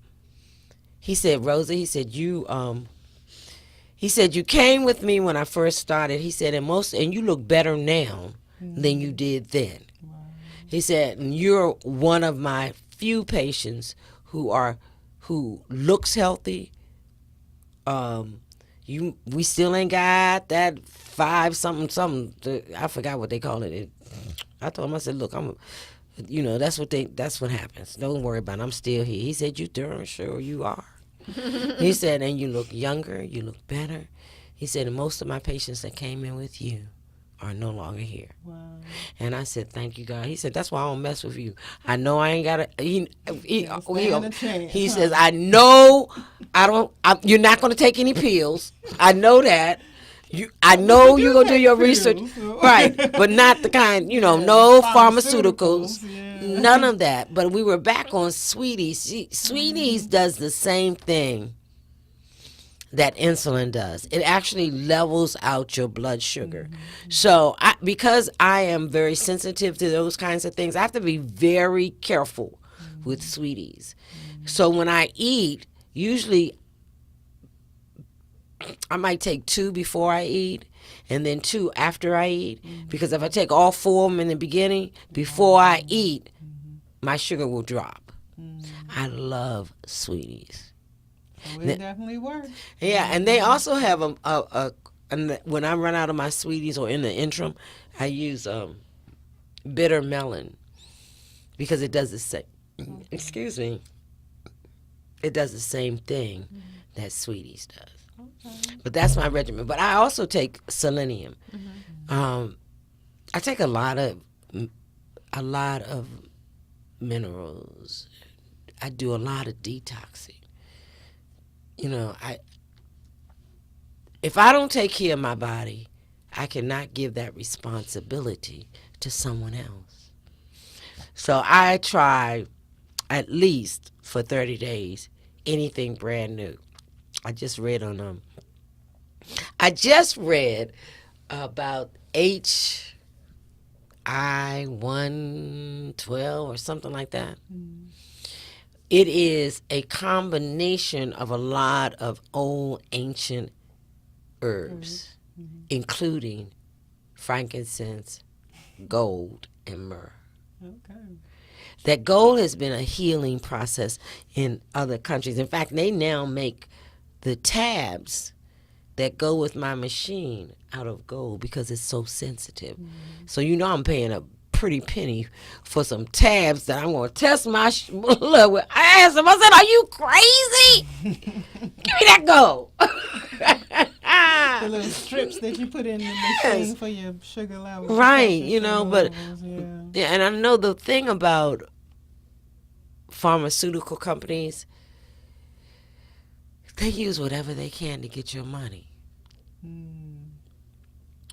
he said, Rosa, he said, you came with me when I first started. He said, and you look better now than you did then. He said, and you're one of my few patients who looks healthy. We still ain't got that 5 something. I forgot what they call it. I told him, I said, look, that's what happens. Don't worry about it. I'm still here. He said, you darn sure you are. He said, and you look younger, you look better. He said, and most of my patients that came in with you are no longer here. Wow. And I said, thank you, God. He said, that's why I don't mess with you. I know I ain't got to. He says, I know you're not going to take any pills. I know that. I know you're going to do your research. Right. But not the kind, no pharmaceuticals. Yeah. None of that. But we were back on Sweeties. Sweeties does the same thing that insulin does. It actually levels out your blood sugar. So because I am very sensitive to those kinds of things, I have to be very careful with Sweeties. So when I eat, usually I might take 2 before I eat and then 2 after I eat. Because if I take all 4 of them in the beginning, before I eat, my sugar will drop. I love Sweeties. So it definitely works. Yeah, and they also have when I run out of my Sweeties or in the interim, I use bitter melon because it does the same. Excuse me. It does the same thing that Sweeties does. Okay. But that's my regimen. But I also take selenium. I take a lot of minerals. I do a lot of detoxing. If I don't take care of my body, I cannot give that responsibility to someone else. So I try at least for 30 days anything brand new. I just read about HI 112 or something like that. It is a combination of a lot of old ancient herbs, including frankincense, gold, and myrrh. Okay. That gold has been a healing process in other countries. In fact, they now make the tabs that go with my machine out of gold because it's so sensitive. So I'm paying a pretty penny for some tabs that I'm going to test my blood with. I asked him, I said, are you crazy? Give me that gold. The little strips that you put in the machine for your sugar levels. Right, Levels, yeah, and I know the thing about pharmaceutical companies, they use whatever they can to get your money.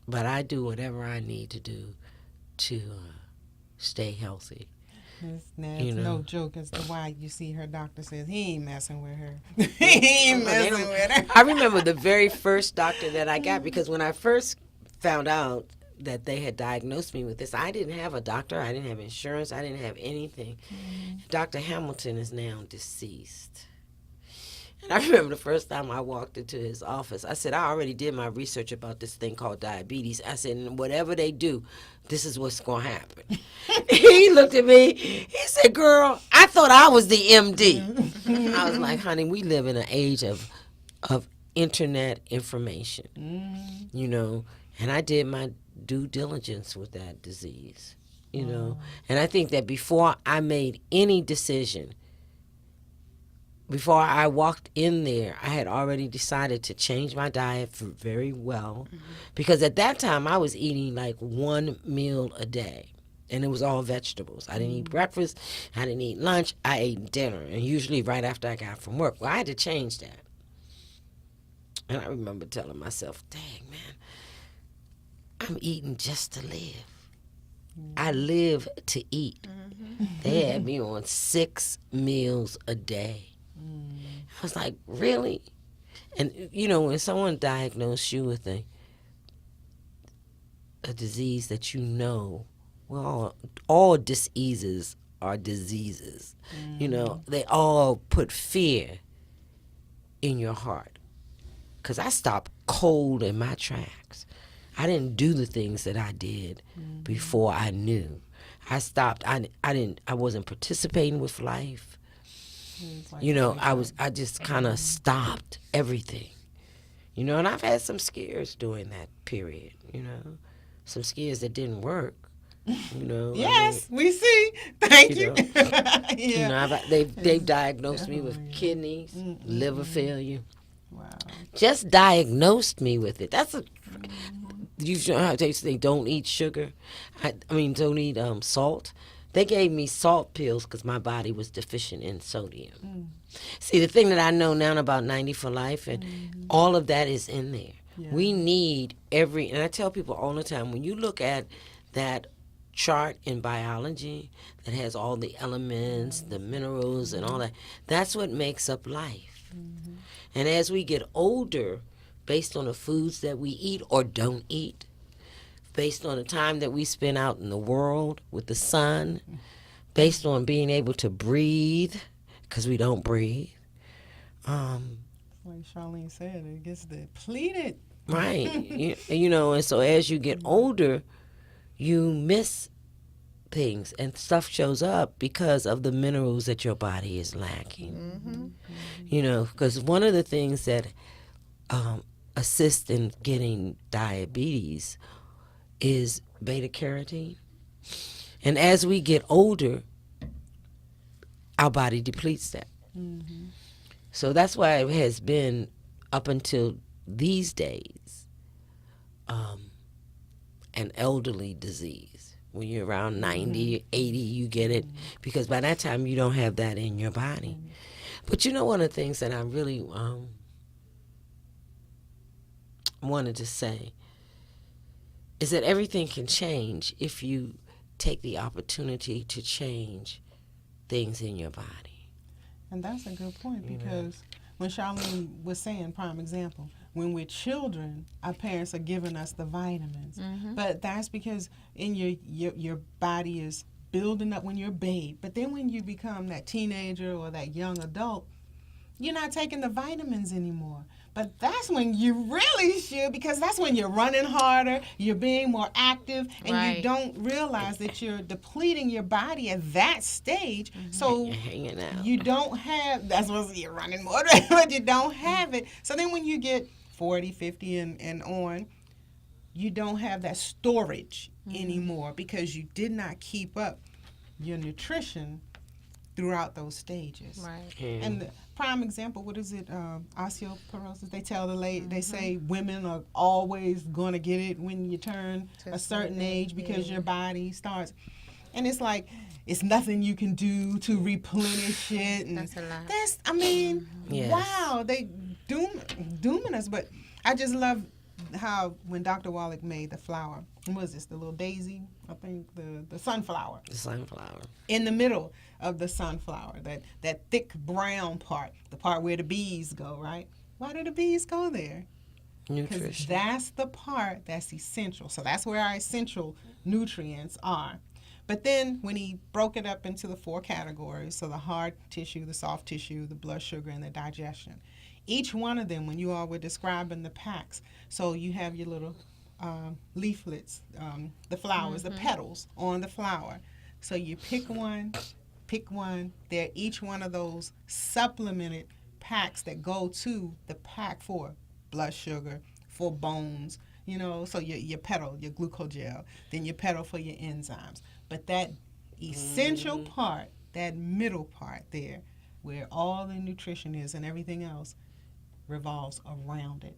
But I do whatever I need to do to stay healthy. It's no joke as to why you see her doctor says he ain't messing with her. He ain't messing with her. I remember the very first doctor that I got, because when I first found out that they had diagnosed me with this, I didn't have a doctor, I didn't have insurance, I didn't have anything. Dr. Hamilton is now deceased. And I remember the first time I walked into his office, I said, I already did my research about this thing called diabetes. I said, and whatever they do, this is what's going to happen. He looked at me, he said, girl, I thought I was the MD. I was like, honey, we live in an age of internet information, and I did my due diligence with that disease. you know. And I think that before I made any decision, before I walked in there, I had already decided to change my diet very well. Because at that time, I was eating like one meal a day. And it was all vegetables. I didn't eat breakfast. I didn't eat lunch. I ate dinner. And usually right after I got from work. Well, I had to change that. And I remember telling myself, dang, man, I'm eating just to live. I live to eat. They had me on 6 meals a day. I was like, really? And, you know, when someone diagnosed you with a disease that you know, well, all diseases are diseases. You know, they all put fear in your heart. Because I stopped cold in my tracks. I didn't do the things that I did before I knew. I stopped. I wasn't participating with life. You know, I just kind of stopped everything. You know, and I've had some scares during that period, you know. Some scares that didn't work, you know. Yes, we see. Thank you. You Yeah. You know, they've diagnosed me with kidneys, liver failure. Wow. Just diagnosed me with it. That's a. You know how they say don't eat sugar? I mean, don't eat salt. They gave me salt pills because my body was deficient in sodium. See, the thing that I know now about 90 for Life, and all of that is in there. Yeah. We need and I tell people all the time, when you look at that chart in biology that has all the elements, the minerals, and all that, that's what makes up life. And as we get older, based on the foods that we eat or don't eat, based on the time that we spend out in the world with the sun, based on being able to breathe, because we don't breathe. Like Charlene said, it gets depleted. Right. you know, and so as you get older, you miss things and stuff shows up because of the minerals that your body is lacking. You know, because one of the things that assist in getting diabetes is beta carotene. And as we get older, our body depletes that. So that's why it has been up until these days an elderly disease. When you're around 90, 80, you get it, because by that time you don't have that in your body. But you know, one of the things that I really wanted to say is that everything can change if you take the opportunity to change things in your body. And that's a good point, because when Charlene was saying, prime example, when we're children, our parents are giving us the vitamins. But that's because in your body is building up when you're a babe. But then when you become that teenager or that young adult, you're not taking the vitamins anymore. But that's when you really should, because that's when you're running harder, you're being more active, and you don't realize that you're depleting your body at that stage. So You're hanging out. you don't have, that's what you're running more, but you don't have it. So then when you get 40, 50 and on, you don't have that storage anymore, because you did not keep up your nutrition throughout those stages. And the prime example, what is it? Osteoporosis. They tell the lady, they say women are always going to get it when you turn a certain age, because your body starts. And it's like, it's nothing you can do to replenish it. And That's a lot. I mean, Yes. wow, they dooming us. But I just love how when Dr. Wallach made the flower, what was this, the little daisy? I think the sunflower. The sunflower. In the middle of the sunflower, that thick brown part, the part where the bees go, right? Why do the bees go there? Because Nutrition. that's the part that's essential. So that's where our essential nutrients are. But then when he broke it up into the 4 categories, so the hard tissue, the soft tissue, the blood sugar, and the digestion, each one of them, when you all were describing the packs, so you have your little leaflets, the flowers, the petals on the flower. So you pick one. They're each one of those supplemented packs that go to the pack for blood sugar, for bones, you know, so your petal, your glucogel, then your petal for your enzymes. But that essential part, that middle part there, where all the nutrition is and everything else, revolves around it.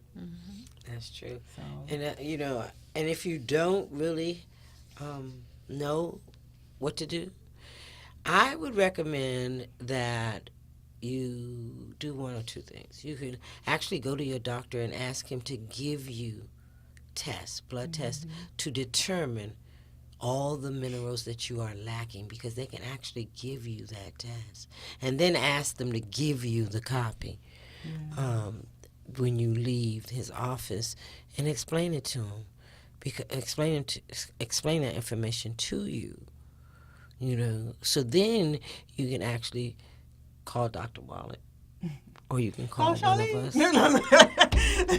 That's true. So And and if you don't really know what to do, I would recommend that you do one or two things. You can actually go to your doctor and ask him to give you blood tests, to determine all the minerals that you are lacking, because they can actually give you that test. And then ask them to give you the copy when you leave his office, and explain it to him. Explain that information to you. So then you can actually call Dr. Wallach, or you can call one of us.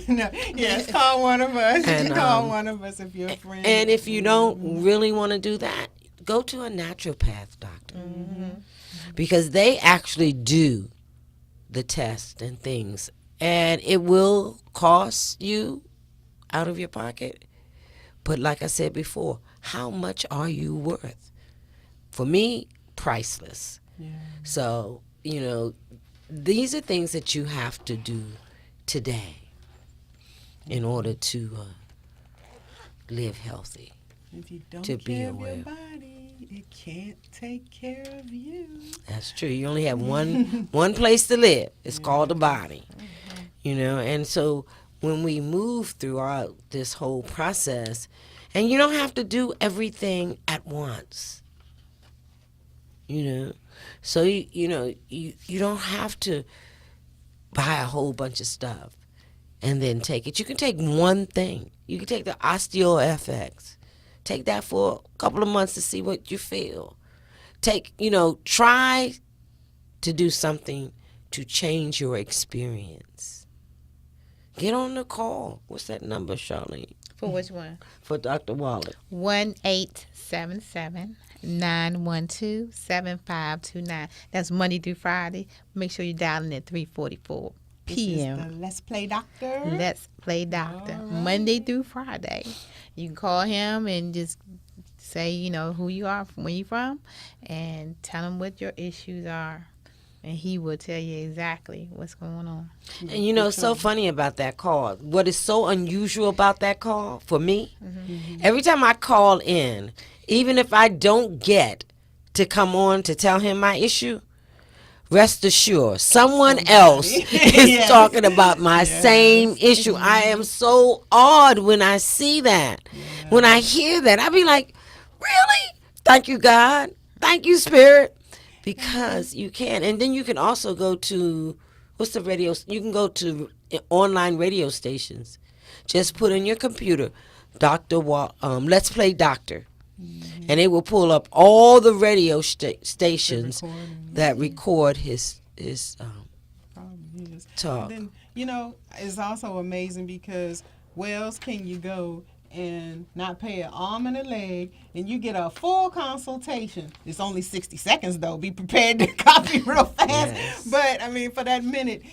No, yes, call one of us. And, call one of us if you're a friend. And if you don't really want to do that, go to a naturopath doctor, because they actually do the test and things, and it will cost you out of your pocket. But like I said before, how much are you worth? For me, priceless. Yeah. So, these are things that you have to do today in order to live healthy. If you don't To be care of aware. your body, it can't take care of you. That's true. You only have one place to live. It's called the body. And so when we move throughout this whole process, and you don't have to do everything at once. So you don't have to buy a whole bunch of stuff and then take it. You can take one thing. You can take the OsteoFX. Take that for a couple of months to see what you feel. Try to do something to change your experience. Get on the call. What's that number, Charlene? For which one? For Dr. Wallach. 1-877-912-7529. That's Monday through Friday. Make sure you're dialing at 3:44 p.m. This is the Let's Play Doctor. Let's Play Doctor. All right. Monday through Friday. You can call him and just say, who you are, where you from, and tell him what your issues are. And he will tell you exactly what's going on. And it's so funny about that call. What is so unusual about that call for me, every time I call in, even if I don't get to come on to tell him my issue, rest assured, someone else is Yes. talking about my same issue. I am so awed when I see that. When I hear that, I be like, really? Thank you, God. Thank you, Spirit. Because you can. And then you can also go to, what's the radio? You can go to online radio stations. Just put in your computer, Let's Play Doctor. And it will pull up all the radio stations that record his talk. Then, it's also amazing because where else can you go and not pay an arm and a leg, and you get a full consultation? It's only 60 seconds, though. Be prepared to copy real fast. Yes. But, for that minute,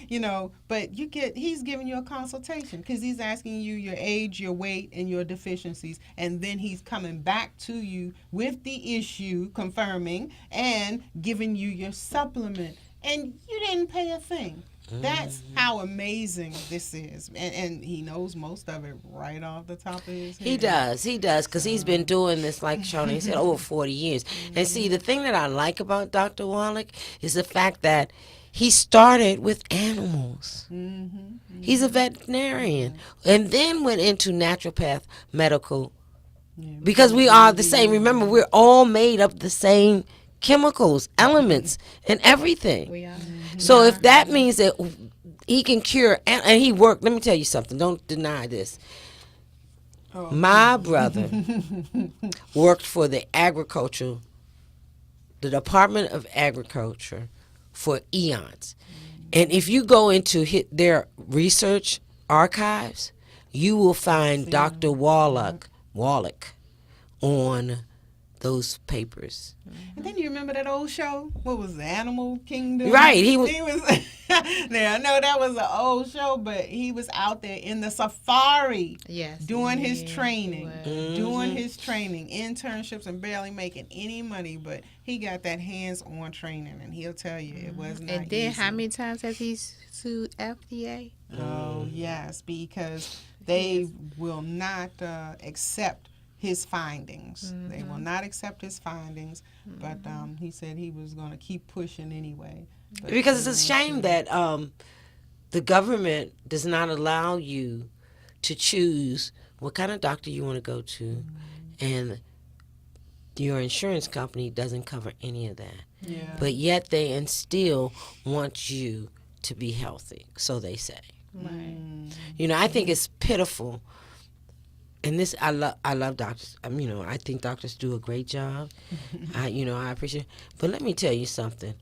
but he's giving you a consultation because he's asking you your age, your weight, and your deficiencies. And then he's coming back to you with the issue, confirming, and giving you your supplement. And you didn't pay a thing. That's how amazing this is. And he knows most of it right off the top of his head. He does, because he's been doing this, like Shawnee said, over 40 years. And see, the thing that I like about Dr. Wallach is the fact that he started with animals. He's a veterinarian. And then went into naturopath medical, because we are the same. Remember, we're all made of the same chemicals, elements, and everything. We are. So if that means that he can cure, and he worked, let me tell you something, don't deny this. My brother worked for the Department of Agriculture for eons. And if you go into their research archives, you will find Dr. Wallach on those papers. And then you remember that old show? What was it, Animal Kingdom? Right, he was Now I know that was an old show, but he was out there in the safari Yes. doing his yeah, training, he was. doing his training, internships, and barely making any money. But he got that hands-on training, and he'll tell you it was not And then easy. how many times has he sued FDA? Oh yes, because they will not accept his findings. They will not accept his findings. But he said he was going to keep pushing anyway. But Because it's a they shame that the government does not allow you to choose what kind of doctor you want to go to, and your insurance company doesn't cover any of that. Yeah. But yet they and still want you to be healthy, so they say. Right. You know, I think it's pitiful. And this, I love doctors. You know, I think doctors do a great job. I appreciate. But let me tell you something.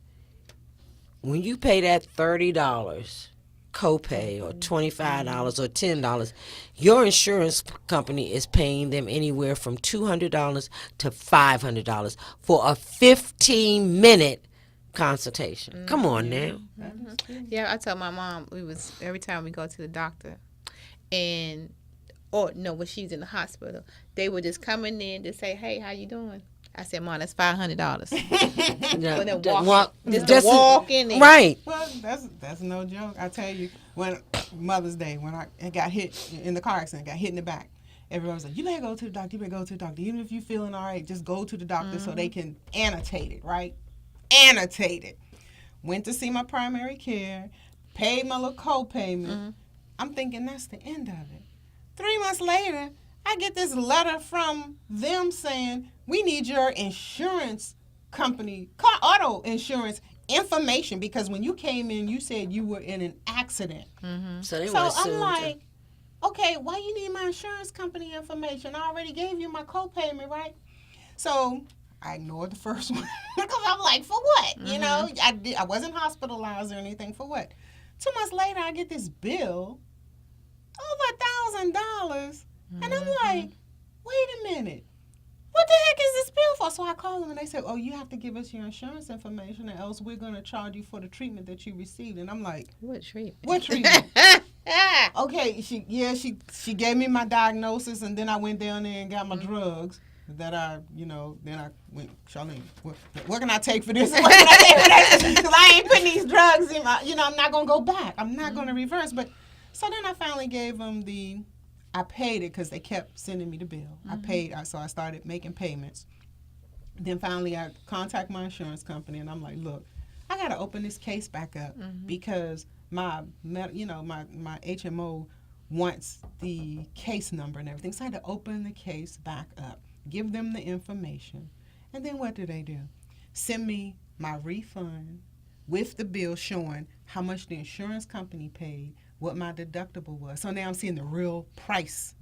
When you pay that $30 copay or $25 or $10, your insurance company is paying them anywhere from $200 to $500 for a 15-minute consultation. Come on now. Yeah, I told my mom every time we go to the doctor, when she's in the hospital, they would just come in to say, "Hey, how you doing?" I said, "Mom, that's $500." Yeah, For them just to walk in there. Right. Well, that's no joke. I tell you, when Mother's Day, when I got hit in the car accident, got hit in the back, everyone was like, "You better go to the doctor. You better go to the doctor. Even if you're feeling all right, just go to the doctor so they can annotate it, right? Annotate it." Went to see my primary care, paid my little co-payment. I'm thinking that's the end of it. 3 months later, I get this letter from them saying, "We need your insurance company, auto insurance information, because when you came in, you said you were in an accident." So they So want to I'm like, okay, why you need my insurance company information? I already gave you my co-payment, right? So I ignored the first one because I'm like, for what? You know, I wasn't hospitalized or anything. For what? 2 months later, I get this bill over $1,000, and I'm like, wait a minute. What the heck is this bill for? So I call them and they say, "Oh, you have to give us your insurance information, or else we're going to charge you for the treatment that you received." And I'm like, What treatment? "What treatment?" Okay, she gave me my diagnosis, and then I went down there and got my drugs that then I went, "Charlene, what can I take for this? What can I take for that?" Because I ain't putting these drugs in my, I'm not going to go back. I'm not going to reverse. But so then I finally gave them I paid it because they kept sending me the bill. I paid, so I started making payments. Then finally I contact my insurance company and I'm like, "Look, I got to open this case back up because my HMO wants the case number and everything." So I had to open the case back up, give them the information. And then what do? Send me my refund with the bill showing how much the insurance company paid, what my deductible was. So now I'm seeing the real price,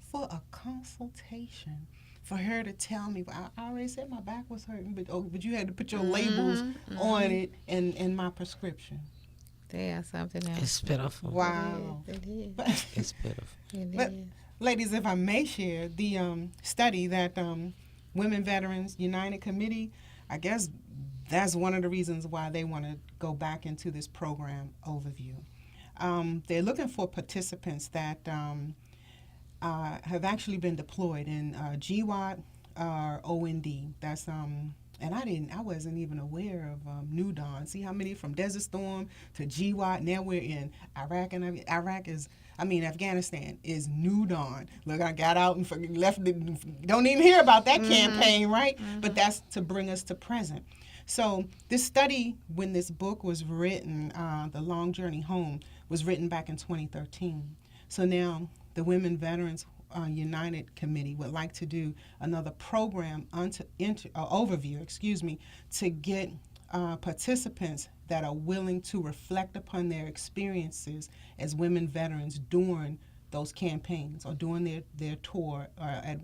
for a consultation. For her to tell me, I already said my back was hurting, but you had to put your labels on it and my prescription. They are something else. It's pitiful. Wow. It is. It's pitiful. But, ladies, if I may share, the study that Women Veterans United Committee, I guess that's one of the reasons why they want to go back into this program overview. They're looking for participants that have actually been deployed in GWOT or OND. That's and I wasn't even aware of New Dawn. See how many from Desert Storm to GWOT. Now we're in Iraq, and Afghanistan is New Dawn. Look, I got out and left. Don't even hear about that campaign, right? But that's to bring us to present. So this study, when this book was written, The Long Journey Home, was written back in 2013. So now the Women Veterans United Committee would like to do another program overview, to get participants that are willing to reflect upon their experiences as women veterans during those campaigns or during their tour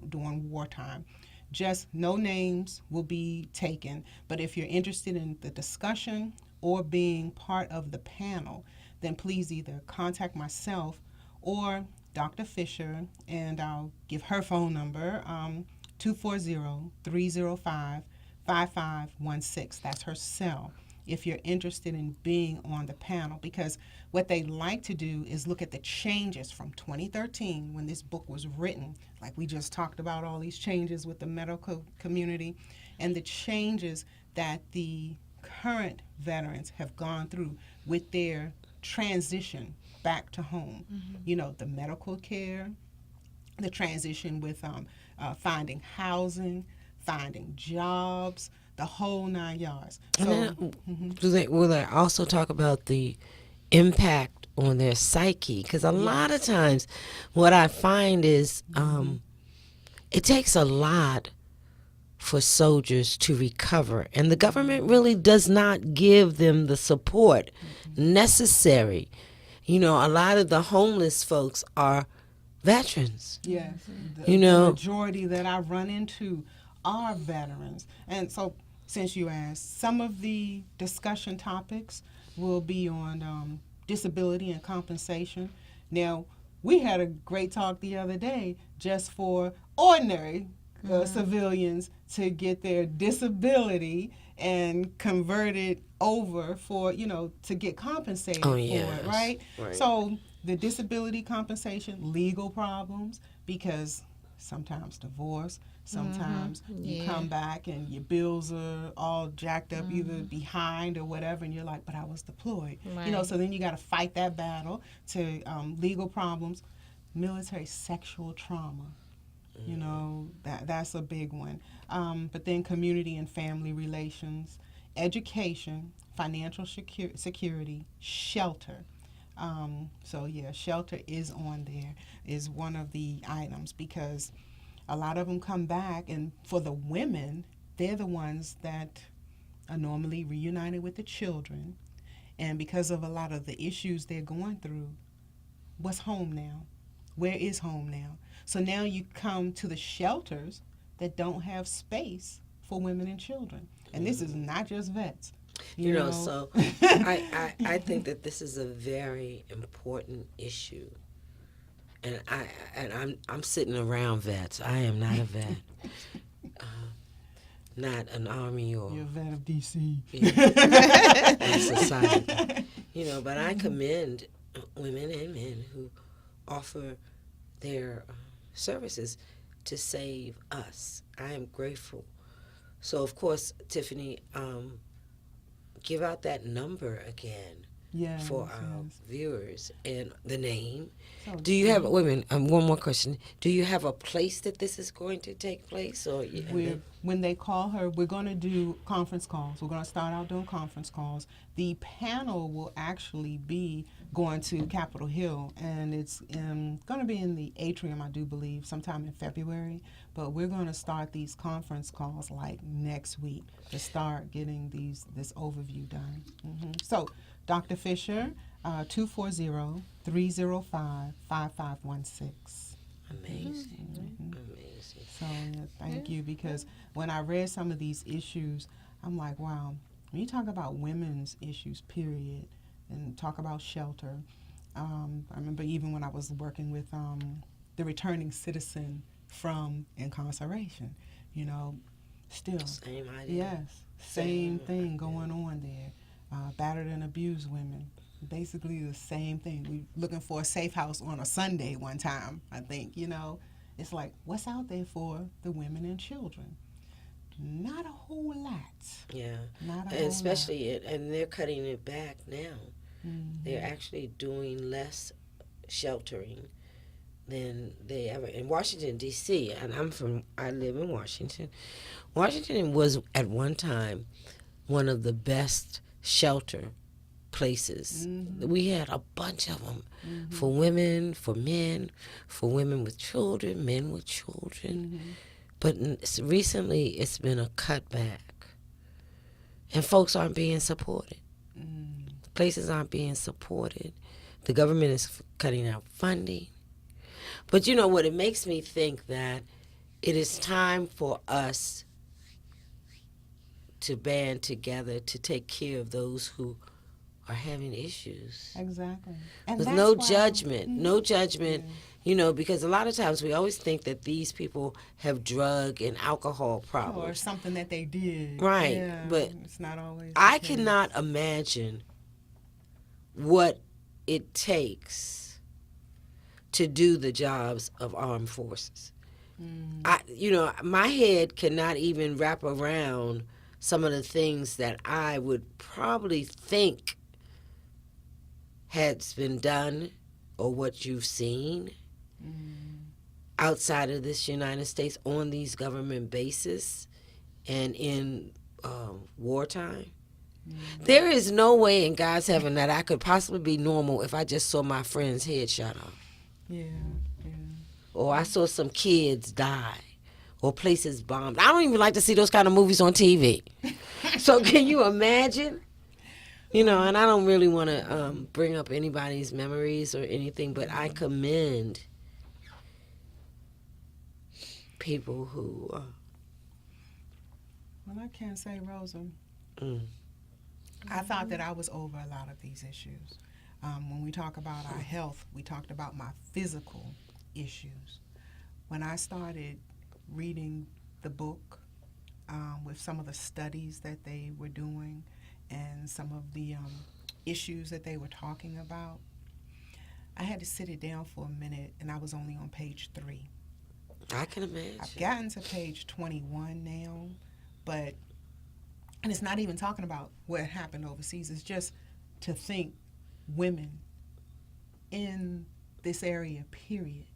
during wartime. Just no names will be taken, but if you're interested in the discussion or being part of the panel, then please either contact myself or Dr. Fisher, and I'll give her phone number, 240-305-5516. That's her cell. if you're interested in being on the panel, because what they like to do is look at the changes from 2013 when this book was written. Like we just talked about all these changes with the medical community and the changes that the current veterans have gone through with their transition back to home. You know, the medical care, the transition with finding housing, finding jobs, the whole 9 yards. So, Will they also talk about the impact on their psyche? Because a lot of times what I find is it takes a lot for soldiers to recover, and the government really does not give them the support necessary. You know, a lot of the homeless folks are veterans. yes, You know. the majority that I run into are veterans. And so, since you asked, some of the discussion topics will be on disability and compensation. Now, we had a great talk the other day just for ordinary civilians to get their disability and convert it over for, you know, to get compensated for it, right? So the disability compensation, legal problems, because sometimes divorce, sometimes you come back and your bills are all jacked up, either behind or whatever, and you're like, but I was deployed. You know, so then you got to fight that battle to legal problems, military sexual trauma. You know, that's a big one. But then community and family relations, education, financial security, shelter. So, yeah, shelter is on there, is one of the items, because a lot of them come back, and for the women, they're the ones that are normally reunited with the children. And because of a lot of the issues they're going through, what's home now? Where is home now? So now you come to the shelters that don't have space for women and children. And this is not just vets. You know, so I think that this is a very important issue. And I'm sitting around vets. I am not a vet. Not an army or You're a vet of D.C. or society. You know, but I commend women and men who offer their services to save us. I am grateful. So, of course, Tiffany, give out that number again for our viewers and the name. So, Do you have, wait a minute, one more question. Do you have a place that this is going to take place? Or when they call her, we're going to do conference calls. We're going to start out doing conference calls. The panel will actually be going to Capitol Hill, and it's going to be in the atrium, I do believe, sometime in February. But we're going to start these conference calls like next week to start getting this overview done. So, Dr. Fisher, 240-305-5516. Amazing. So thank you, because when I read some of these issues, I'm like, wow, when you talk about women's issues, period, and talk about shelter, I remember even when I was working with the returning citizen from incarceration, you know, still. Same idea. Yes, same thing going on there. Battered and abused women. Basically the same thing. We looking for a safe house on a Sunday one time, I think, you know. It's like, what's out there for the women and children? Not a whole lot. Yeah. Not a And whole especially, and they're cutting it back now. lot. They're actually doing less sheltering than they ever. In Washington, D.C., and I live in Washington. Washington was at one time one of the best shelter places. We had a bunch of them for women, for men, for women with children, men with children. But recently it's been a cutback. And folks aren't being supported. Places aren't being supported. The government is cutting out funding. But you know what? It makes me think that it is time for us to band together to take care of those who are having issues. Exactly. And With that's no why- judgment. No judgment. You know, because a lot of times we always think that these people have drug and alcohol Or problems. something that they did. Right, Yeah, but it's not always. I the case. cannot imagine what it takes to do the jobs of armed forces. My head cannot even wrap around some of the things that I would probably think has been done or what you've seen outside of this United States on these government bases and in wartime. There is no way in God's heaven that I could possibly be normal if I just saw my friend's head shot off. Yeah. Or I saw some kids die. Or places bombed. I don't even like to see those kind of movies on TV. So can you imagine? You know, and I don't really want to bring up anybody's memories or anything, but I commend people who... Well, I can't say, Rosa. Mm. I thought that I was over a lot of these issues. When we talk about our health, we talked about my physical issues. When I started reading the book with some of the studies that they were doing and some of the issues that they were talking about, I had to sit it down for a minute, and I was only on page 3. I can imagine. I've gotten to page 21 now, but, and it's not even talking about what happened overseas. It's just to think women in this area, period,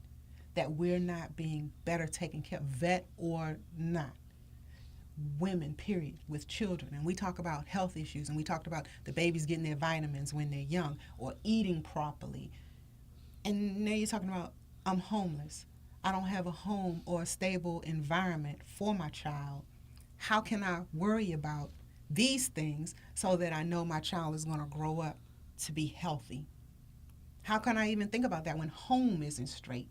that we're not being better taken care of, vet or not. Women, period, with children. And we talk about health issues, and we talked about the babies getting their vitamins when they're young or eating properly. And now you're talking about, I'm homeless. I don't have a home or a stable environment for my child. How can I worry about these things so that I know my child is going to grow up to be healthy? How can I even think about that when home isn't straight?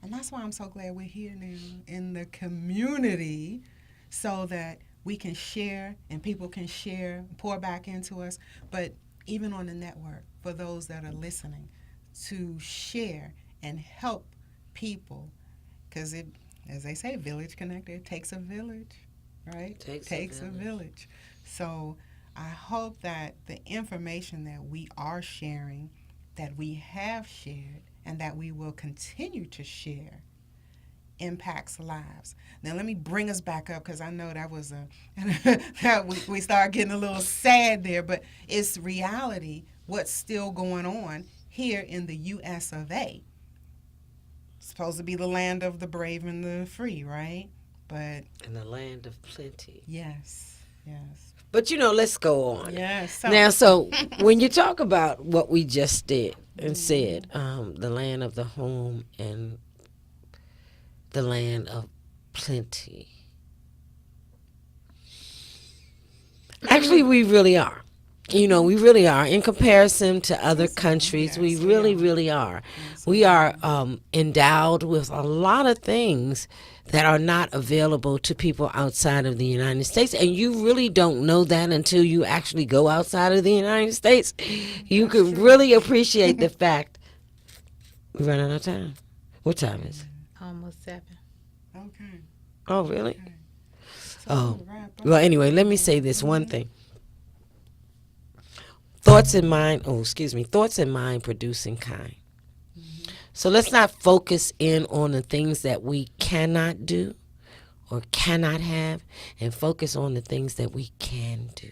And that's why I'm so glad we're here now in the community so that we can share and people can share, pour back into us. But even on the network, for those that are listening, to share and help people. Because it, as they say, village connected, it takes a village, right? Takes a village. So I hope that the information that we are sharing, that we have shared, and that we will continue to share impacts lives. Now let me bring us back up, because I know that was we started getting a little sad there, but it's reality, what's still going on here in the U.S. of A. It's supposed to be the land of the brave and the free, right? But in the land of plenty. yes. But let's go on. Yes. So when you talk about what we just did and said, the land of the home and the land of plenty. Actually, we really are. We really are. In comparison to other countries, yes, we really are. Yes, we are endowed with a lot of things that are not available to people outside of the United States. And you really don't know that until you actually go outside of the United States. You can really appreciate the fact. We're running out of time. What time is it? Almost 7. Okay. Oh, really? Okay. So Oh. wrap up. Well, anyway, let me say this one thing. Thoughts in mind producing kind. So let's not focus in on the things that we cannot do or cannot have, and focus on the things that we can do.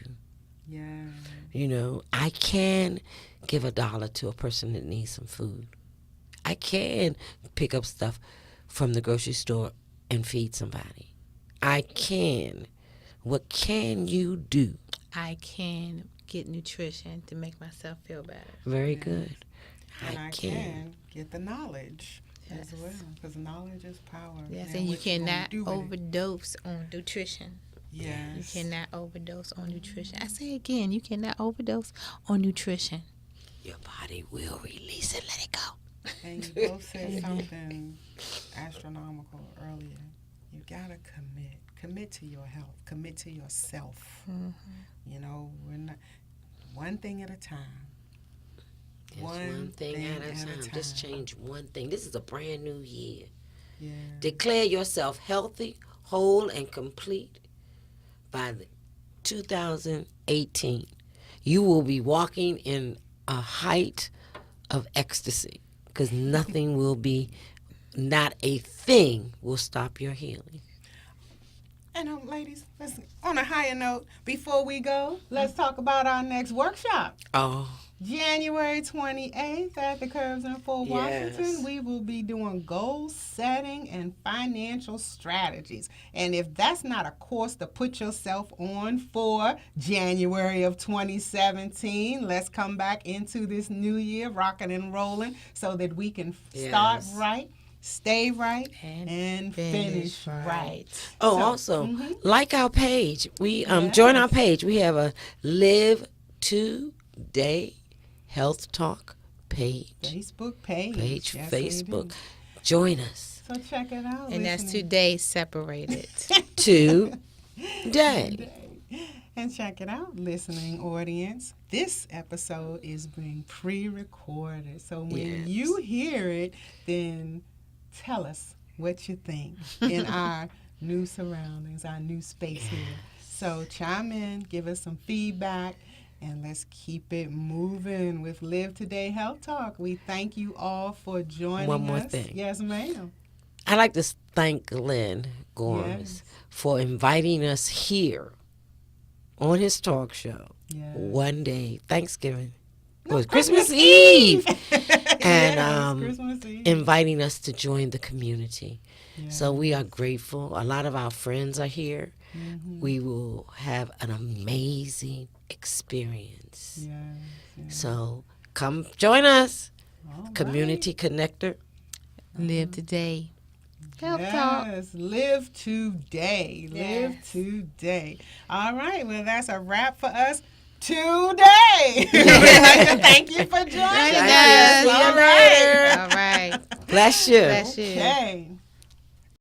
Yeah. I can give $1 to a person that needs some food. I can pick up stuff from the grocery store and feed somebody. I can. What can you do? I can get nutrition to make myself feel better. Very good. And I can get the knowledge as well, because knowledge is power. Yes, Now, and you what gonna cannot do with it? overdose on nutrition. Yes. You cannot overdose on nutrition. I say again, you cannot overdose on nutrition. Your body will release it. Let it go. And you both said something astronomical earlier. You gotta commit. Commit to your health. Commit to yourself. Mm-hmm. We're not one thing at a time. It's one thing at a time. Just change one thing. This is a brand new year. Yeah. Declare yourself healthy, whole, and complete by 2018. You will be walking in a height of ecstasy because nothing will be, not a thing will stop your healing. And ladies, let's, on a higher note, before we go, let's talk about our next workshop. Oh, January 28th at the Curves in Fort Washington, Yes. we will be doing goal setting and financial strategies. And if that's not a course to put yourself on for January of 2017, let's come back into this new year rocking and rolling so that we can start Yes. right, stay right, And and finish right. oh, So, also, mhm. like our page. We join our page. We have a Live Today Health Talk page. Facebook page. Yes, we Facebook. do. Join us So check it out. And that's listening. 2 days separated. today. And check it out, listening audience. This episode is being pre-recorded. So when Yes. you hear it, then tell us what you think in our new surroundings, our new space here. So chime in, give us some feedback, and let's keep it moving with Live Today Health Talk. We thank you all for joining One more us. thing. Yes, ma'am. I'd like to thank Glenn Gorms Yes. for inviting us here on his talk show Yes. one day, Thanksgiving. It was Christmas Eve. And Yes, Christmas Eve. inviting us to join the community. Yes. So we are grateful. A lot of our friends are here. Mhm. We will have an amazing experience. Yes, yes. So come join us, All Community Connector. Live today. Health right. talk. Yes, live today. Live Yes. today. All right, well, that's a wrap for us today. We'd like to thank you for joining Joining us. us. All right. All right. Bless you. Bless you. Okay.